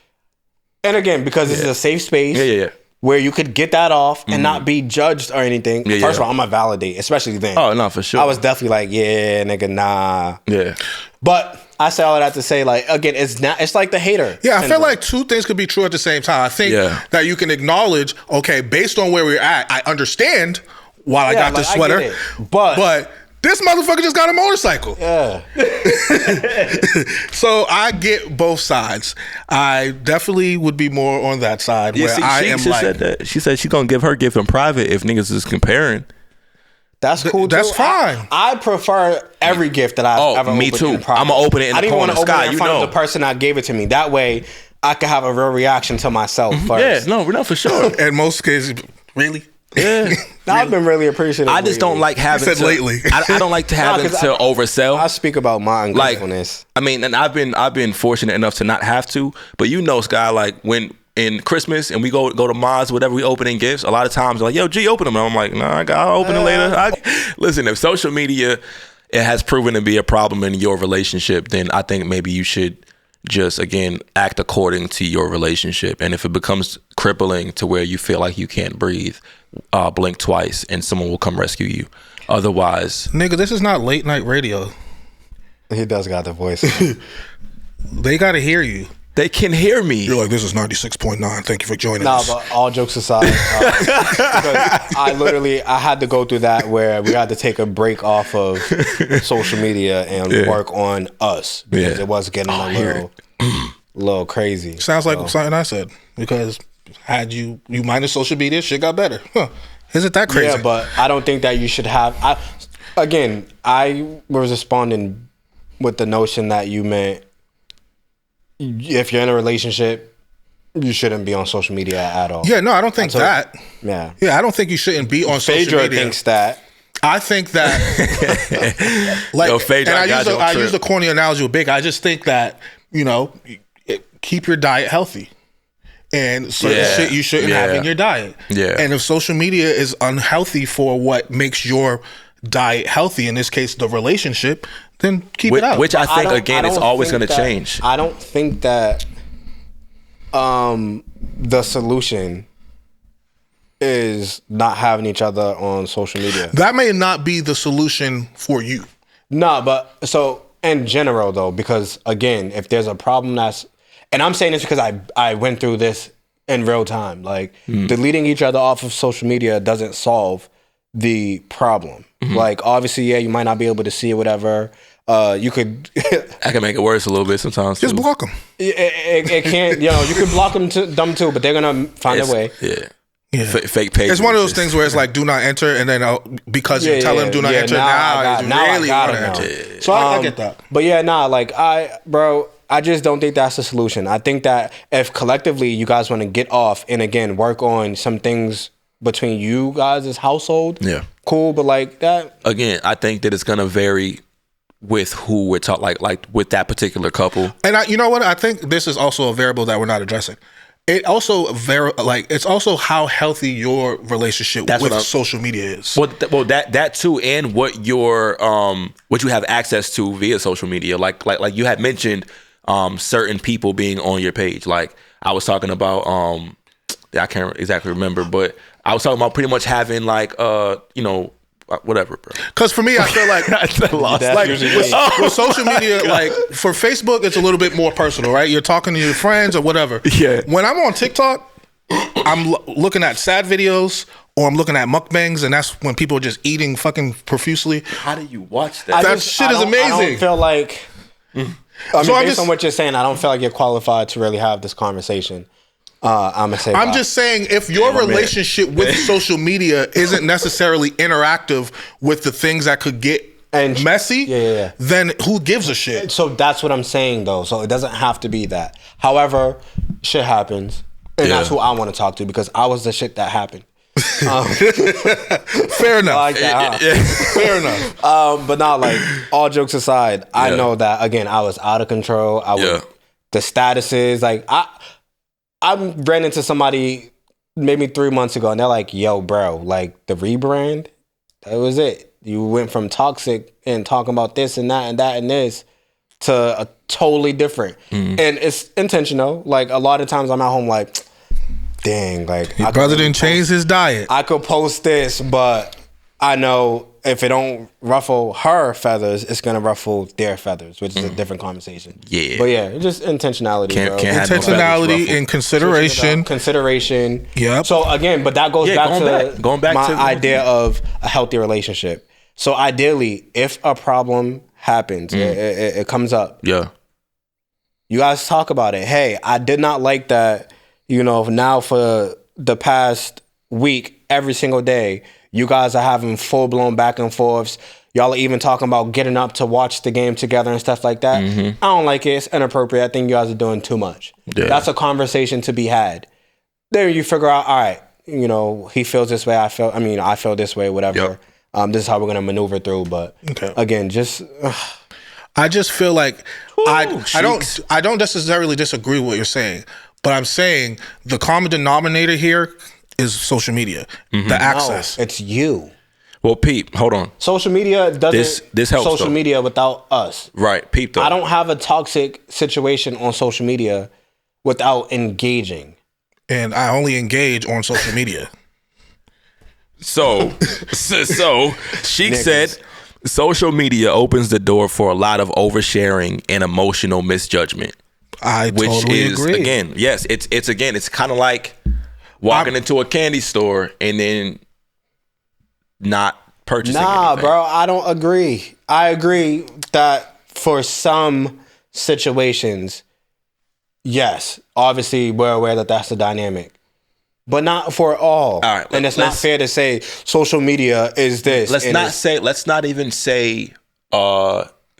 S1: and again, because this is a safe space. Where you could get that off and not be judged or anything. First of all, I'm gonna validate, especially then.
S2: Oh no, for sure.
S1: I was definitely like, yeah, nigga, nah.
S2: Yeah.
S1: But I say all that to say, like, again, it's like the hater.
S3: Yeah, I feel like two things could be true at the same time. I think that you can acknowledge, okay, based on where we're at, I understand why I got this sweater, but this motherfucker just got a motorcycle.
S1: Yeah.
S3: So I get both sides. I definitely would be more on that side where she
S2: said that. She said she's gonna give her gift in private if niggas is comparing.
S1: That's cool.
S3: That's fine.
S1: I prefer every gift that I've ever opened.
S2: Me too.
S1: In private.
S2: I'm gonna open it in the corner.
S1: I didn't want to open it in front of the person that gave it to me. That way, I could have a real reaction to myself first.
S2: Yeah, no, for sure.
S3: In most cases, really.
S2: Yeah,
S1: I've been really appreciative.
S2: I just don't like having to.
S3: Lately,
S2: I don't like to have to oversell.
S1: I speak about my ungratefulness.
S2: Like, I mean, and I've been fortunate enough to not have to. But you know, Sky, like when in Christmas and we go to Mars, whatever we opening gifts, a lot of times they're like, yo, G, open them. And I'm like, nah, I'll open it later. Listen, if social media it has proven to be a problem in your relationship, then I think maybe you should just, again, act according to your relationship. And if it becomes crippling to where you feel like you can't breathe, blink twice and someone will come rescue you. Otherwise,
S3: nigga, this is not late night radio.
S1: He does got the voice.
S3: They gotta hear you.
S2: They can hear me.
S3: You're like, this is 96.9. Thank you for joining us.
S1: But all jokes aside, because I had to go through that where we had to take a break off of social media and work on us because it was getting a little crazy.
S3: Sounds like something I said, because had you minus social media, shit got better. Huh. Isn't that crazy?
S1: Yeah, but I don't think that you should have. I was responding with the notion that you meant if you're in a relationship, you shouldn't be on social media at all.
S3: Yeah, no, I don't think that.
S1: Yeah.
S3: Yeah, I don't think you shouldn't be on social media.
S1: Phaedra thinks that.
S3: I think that, like,
S2: yo, Phaedra,
S3: and I use the corny analogy with Big. I just think that, keep your diet healthy. And certain shit you shouldn't have in your diet. Yeah. And if social media is unhealthy for what makes your diet healthy, in this case, the relationship, then keep it out.
S2: Which I think, again, it's always going to change.
S1: I don't think that the solution is not having each other on social media.
S3: That may not be the solution for you.
S1: No, but so in general, though, because, again, if there's a problem that's... And I'm saying this because I went through this in real time. Like, deleting each other off of social media doesn't solve the problem. Mm-hmm. Like, obviously, you might not be able to see it, whatever. You could...
S2: I can make it worse a little bit sometimes,
S3: Just block them.
S1: It can't... you could block them too, but they're going to find a way.
S3: Yeah.
S2: Fake pages.
S3: It's one of those things where it's like, do not enter, and then because you tell them do not enter, now you really want to enter.
S1: So I get that. But I just don't think that's the solution. I think that if collectively you guys want to get off and, again, work on some things between you guys' household, cool, but like that...
S2: Again, I think that it's going to vary with who we're talking, like with that particular couple.
S3: And you know what? I think this is also a variable that we're not addressing. It also it's also how healthy your relationship with social media is.
S2: Well, that too, and what your what you have access to via social media. Like you had mentioned certain people being on your page. Like I was talking about I can't exactly remember, but I was talking about pretty much having whatever, bro. Because for me, I feel like with social media, like for Facebook, it's a little bit more personal, right? You're talking to your friends or whatever.
S3: Yeah. When I'm on TikTok, I'm looking at sad videos or I'm looking at mukbangs, and that's when people are just eating fucking profusely.
S2: How do you watch that?
S3: That shit is amazing.
S1: I don't feel like... I mean, based on what you're saying, I don't feel like you're qualified to really have this conversation. I'm
S3: just saying, if your relationship with social media isn't necessarily interactive with the things that could get messy, then who gives a shit?
S1: So that's what I'm saying, though. So it doesn't have to be that. However, shit happens, and that's who I want to talk to, because I was the shit that happened.
S3: Fair enough.
S1: Like that, huh?
S3: Fair enough.
S1: But not like, all jokes aside, I know that, again, I was out of control. The statuses, like, I ran into somebody maybe 3 months ago, and they're like, yo, bro, like, the rebrand, that was it. You went from toxic and talking about this and that and that and this to a totally different. And it's intentional. Like, a lot of times I'm at home like, dang, like,
S3: your brother didn't change his diet.
S1: I could post this, but I know if it don't ruffle her feathers, it's gonna ruffle their feathers, which is a different conversation. Yeah, but just intentionality, bro.
S3: Intentionality and consideration.
S1: Yep. So again, but that goes back to my idea of a healthy relationship. So ideally, if a problem happens, it comes up. Yeah. You guys talk about it. Hey, I did not like that. You know, now for the past week, every single day, you guys are having full-blown back and forths. Y'all are even talking about getting up to watch the game together and stuff like that. I don't like it. It's inappropriate. I think you guys are doing too much. Yeah. That's a conversation to be had. Then you figure out, all right, you know, he feels this way. I feel this way, whatever. Yep. This is how we're going to maneuver through. But again, just...
S3: I just feel like I don't necessarily disagree with what you're saying, but I'm saying the common denominator here is social media, the access.
S1: No, it's you.
S2: Well, Pete, hold on.
S1: Social media doesn't. This helps. Social media without us.
S2: Right, Pete. Though
S1: I don't have a toxic situation on social media without engaging.
S3: And I only engage on social media.
S2: So Sheik said, social media opens the door for a lot of oversharing and emotional misjudgment.
S3: I totally agree.
S2: Again, yes, it's kind of like walking into a candy store and then not purchasing anything.
S1: Bro, I don't agree. I agree that for some situations, yes, obviously we're aware that that's the dynamic, but not for all. All right, and it's not fair to say social media is this.
S2: Let's not even say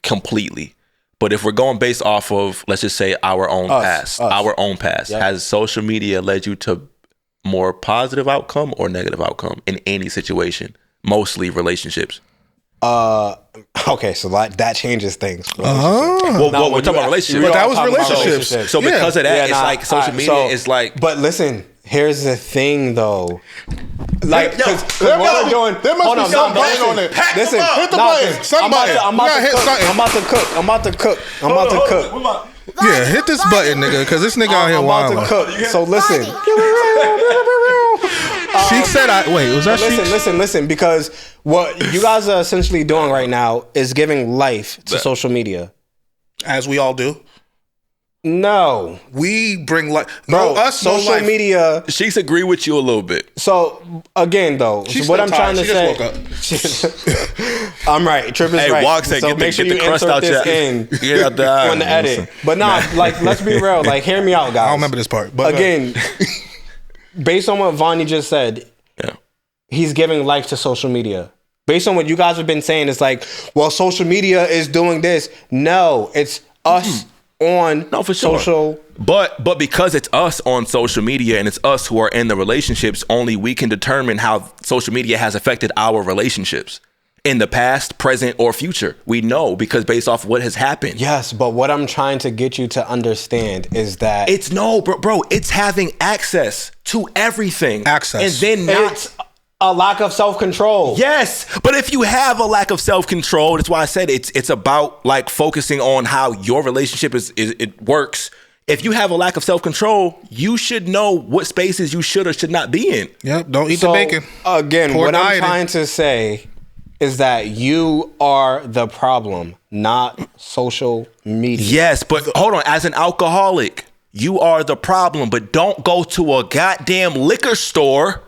S2: completely. But if we're going based off of, let's just say our own past, has social media led you to more positive outcome or negative outcome in any situation? Mostly relationships.
S1: Okay, so that changes things.
S2: Well, we're talking about relationships.
S3: But that was relationships.
S2: So because of that, it's like social media is like.
S1: But listen, here's the thing, though. Like, because what we're doing.
S3: There must be some button on it.
S1: Listen,
S3: hit the button.
S1: I'm about to cook.
S3: Yeah, hit this button, nigga, because this nigga out here wild.
S1: I'm about to cook. So listen.
S3: She said, was that she?
S1: Listen, because what you guys are essentially doing right now is giving life to social media.
S3: As we all do.
S1: No.
S3: We bring life.
S1: Bro, social media.
S2: She's agree with you a little bit.
S1: So, again, though, what I'm trying to say. I'm right. Trip is right.
S2: Walk said,
S1: so make sure you insert this in on the edit. But like, let's be real. Like, hear me out, guys.
S3: I don't remember this part. But
S1: again, based on what Vonnie just said, he's giving life to social media. Based on what you guys have been saying, it's like, well, social media is doing this. No, it's us on social.
S2: But because it's us on social media and it's us who are in the relationships, only we can determine how social media has affected our relationships in the past, present, or future. We know because based off what has happened.
S1: Yes, but what I'm trying to get you to understand is that
S2: it's having access to everything.
S3: Access.
S2: And then
S1: it's a lack of self-control.
S2: Yes, but if you have a lack of self-control, that's why I said it's about like focusing on how your relationship it works. If you have a lack of self-control, you should know what spaces you should or should not be in.
S3: Yep, don't eat the bacon.
S1: Again, what I'm trying to say is that you are the problem, not social media.
S2: Yes, but hold on. As an alcoholic, you are the problem, but don't go to a goddamn liquor store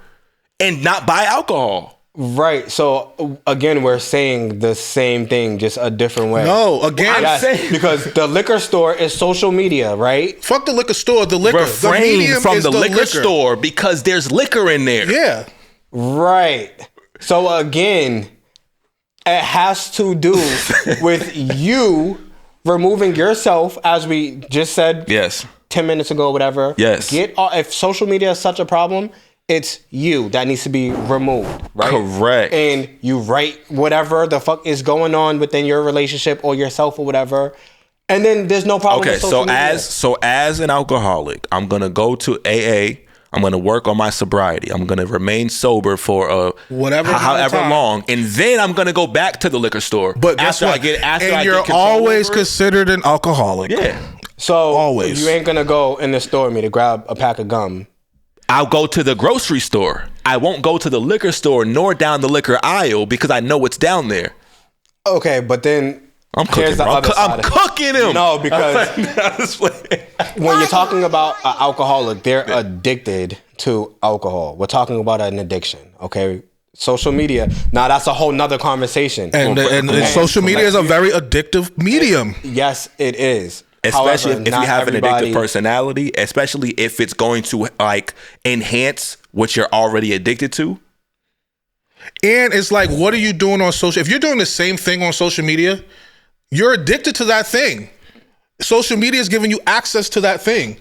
S2: and not buy alcohol.
S1: Right. So again, we're saying the same thing, just a different way.
S3: No, again,
S1: because the liquor store is social media, right?
S3: Fuck the liquor store. The liquor.
S2: Refrain from the liquor store because there's liquor in there.
S3: Yeah.
S1: Right. So again, it has to do with you removing yourself, as we just said.
S2: Yes.
S1: 10 minutes ago, whatever.
S2: Yes.
S1: If social media is such a problem, it's you that needs to be removed, right?
S2: Correct.
S1: And you write whatever the fuck is going on within your relationship or yourself or whatever, and then there's no problem with social media.
S2: So as an alcoholic, I'm gonna go to AA. I'm gonna work on my sobriety. I'm gonna remain sober for however long, and then I'm gonna go back to the liquor store.
S3: But guess what? You're always considered an alcoholic.
S2: Yeah.
S1: So always. You ain't gonna go in the store with me to grab a pack of gum.
S2: I'll go to the grocery store. I won't go to the liquor store nor down the liquor aisle because I know what's down there.
S1: Okay, but then
S2: I'm cooking. I'm cooking him.
S1: No, because when you're talking about an alcoholic, they're addicted to alcohol. We're talking about an addiction. Okay, social media. Now that's a whole nother conversation.
S3: And social media is a very addictive medium.
S1: Yes, it is.
S2: Especially if you have an addictive personality, especially if it's going to like enhance what you're already addicted to.
S3: And it's like, what are you doing on social? If you're doing the same thing on social media, you're addicted to that thing. Social media is giving you access to that thing.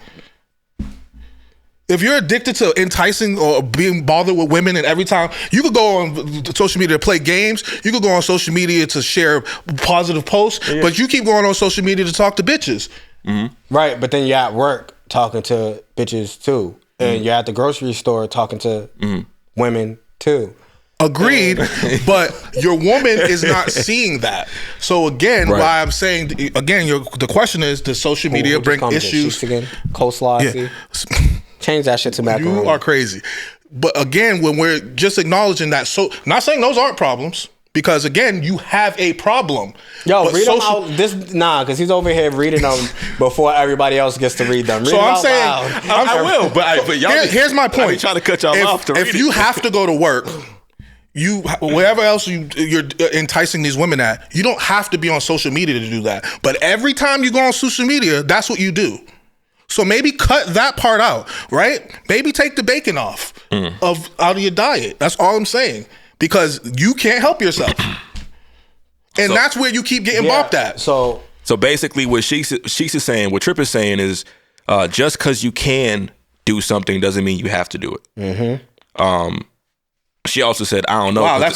S3: If you're addicted to enticing or being bothered with women, and every time you could go on social media to play games, you could go on social media to share positive posts, but you keep going on social media to talk to bitches.
S1: Mm-hmm. Right, but then you're at work talking to bitches too, and you're at the grocery store talking to women too.
S3: Agreed, but your woman is not seeing that. So again, why I'm saying again, the question is: does social media bring issues?
S1: Again, coleslaw. Yeah. Change that shit to macaroni.
S3: You are crazy. But again, when we're just acknowledging that, so not saying those aren't problems, because again, you have a problem.
S1: Yo, read them out. Because he's over here reading them before everybody else gets to read them. Read
S3: so
S1: them
S3: I'm saying,
S2: I will, but y'all.
S3: Here's my point.
S2: I'm trying to cut y'all off.
S3: If you have to go to work, wherever else you're enticing these women at, you don't have to be on social media to do that. But every time you go on social media, that's what you do. So maybe cut that part out, right? Maybe take the bacon off out of your diet. That's all I'm saying. Because you can't help yourself. And that's where you keep getting bopped at.
S2: So basically what Sheeks is saying, what Tripp is saying is just because you can do something doesn't mean you have to do it. Mm-hmm. She also said, I don't know.
S3: Wow,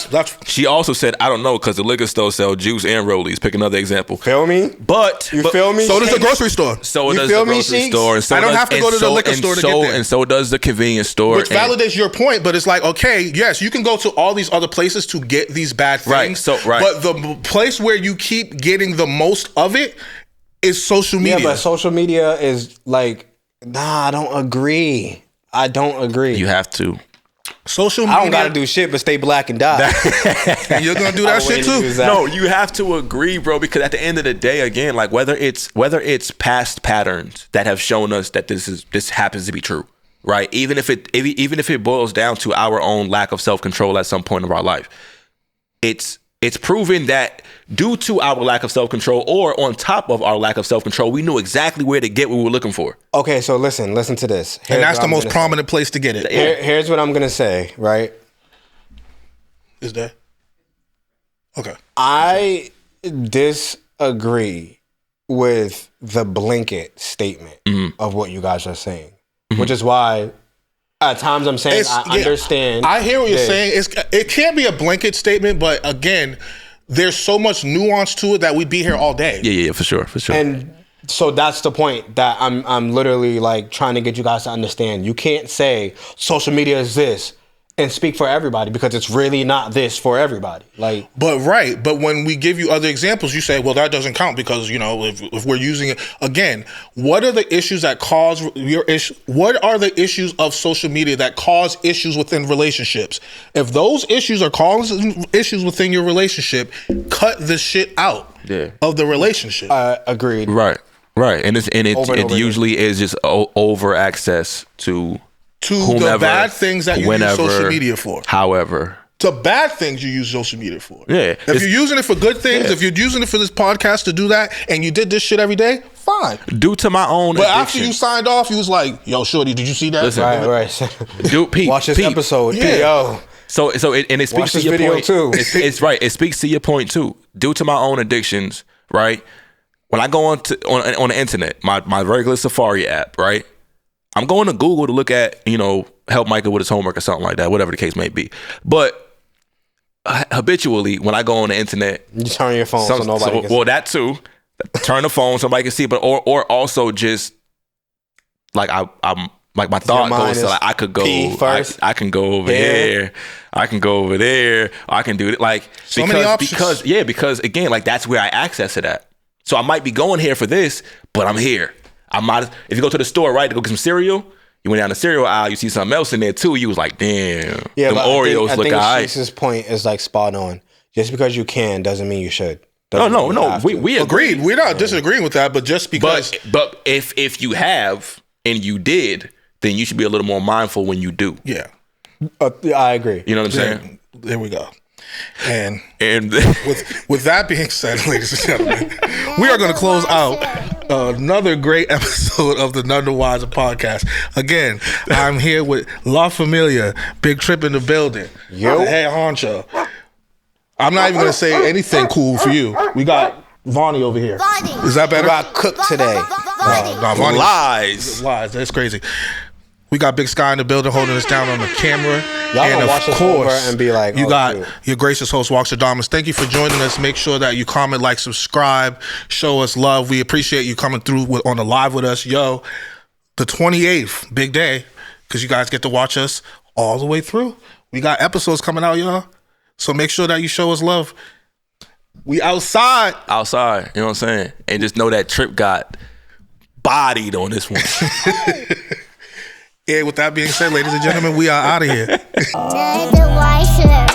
S2: she also said, I don't know, because the liquor store sell juice and rollies. Pick another example.
S1: Feel me?
S2: You
S1: feel me?
S3: So does the grocery store.
S2: So does the grocery store. And so
S3: I don't have to go to the liquor store to get there.
S2: And so does the convenience store.
S3: Which validates your point, but it's like, okay, yes, you can go to all these other places to get these bad things. But the place where you keep getting the most of it is social media.
S1: Yeah, but social media is like, I don't agree.
S2: You have to.
S3: Social media.
S2: I
S1: don't gotta do shit but stay black and die.
S3: You're gonna do that shit too.
S2: No, you have to agree, bro, because at the end of the day, again, like whether it's past patterns that have shown us that this happens to be true, right? Even if it boils down to our own lack of self-control at some point of our life, it's proven that due to our lack of self-control, or on top of our lack of self-control, we knew exactly where to get what we were looking for.
S1: Okay, so listen to this.
S3: And that's the most prominent place to get it.
S1: Here's what I'm gonna say, right?
S3: Is that? Okay.
S1: I disagree with the blanket statement of what you guys are saying, which is why at times I'm saying I understand.
S3: I hear what you're saying. It can't be a blanket statement, but again, there's so much nuance to it that we'd be here all day.
S2: Yeah, for sure.
S1: And so that's the point that I'm literally like trying to get you guys to understand. You can't say social media is this and speak for everybody, because it's really not this for everybody.
S3: But when we give you other examples, you say, well, that doesn't count because, if we're using it again, what are the issues that cause your issue? What are the issues of social media that cause issues within relationships? If those issues are causing issues within your relationship, cut the shit out of the relationship.
S1: Agreed.
S2: Right. Right, and it usually is just over access to whomever,
S3: the bad things that you use social media for.
S2: However,
S3: to bad things you use social media for.
S2: Yeah,
S3: if you're using it for good things, if you're using it for this podcast to do that, and you did this shit every day, fine.
S2: Due to my own
S3: But
S2: addiction.
S3: after you signed off, you was like, "Yo, shorty, did you see that?"
S2: Listen,
S1: right.
S2: Dude, Pete,
S1: watch this episode.
S3: Yeah.
S1: Yo.
S2: So it speaks to your point too. It's right. It speaks to your point too. Due to my own addictions, right? When I go on the internet, my regular Safari app, right? I'm going to Google to look at, help Michael with his homework or something like that, whatever the case may be. But habitually, when I go on the internet,
S1: you turn your phone so nobody can see.
S2: Well, that too. Turn the phone so somebody can see, but or also just like I'm like my thought goes to like I could go first. I can go over here. I can go over there. I can do it like
S3: so many options.
S2: Because again, like that's where I access it at. So I might be going here for this, but I'm here. If you go to the store, right, to go get some cereal, you went down the cereal aisle, you see something else in there too. You was like, damn, them Oreos look alright. I think
S1: Chase's point is like spot on. Just because you can doesn't mean you should.
S2: No. We
S3: agreed. We're not disagreeing with that, but just because.
S2: But if you have and you did, then you should be a little more mindful when you do.
S3: Yeah,
S1: I agree.
S2: You know what I'm saying?
S3: There we go. And with that being said, ladies and gentlemen, we are going to close out another great episode of the Nun The Wizer podcast. Again, I'm here with La Familia, Big Trip in the building.
S1: Yo.
S3: Hey, Honcho. I'm not even going to say anything cool for you. We got Vonnie over here. Is that better?
S1: We got Cook today.
S3: Vonnie.
S2: Lies.
S3: That's crazy. We got Big Sky in the building holding us down on the camera.
S1: Y'all
S3: and
S1: watch
S3: of course,
S1: and be like,
S3: you got your gracious host, Walker Damas. Thank you for joining us. Make sure that you comment, like, subscribe, show us love. We appreciate you coming through on the live with us. Yo, the 28th, big day, because you guys get to watch us all the way through. We got episodes coming out, y'all. So make sure that you show us love. We outside.
S2: Outside, you know what I'm saying? And just know that Trip got bodied on this one.
S3: And with that being said, ladies and gentlemen, we are out of here.
S5: Nun The Wizer.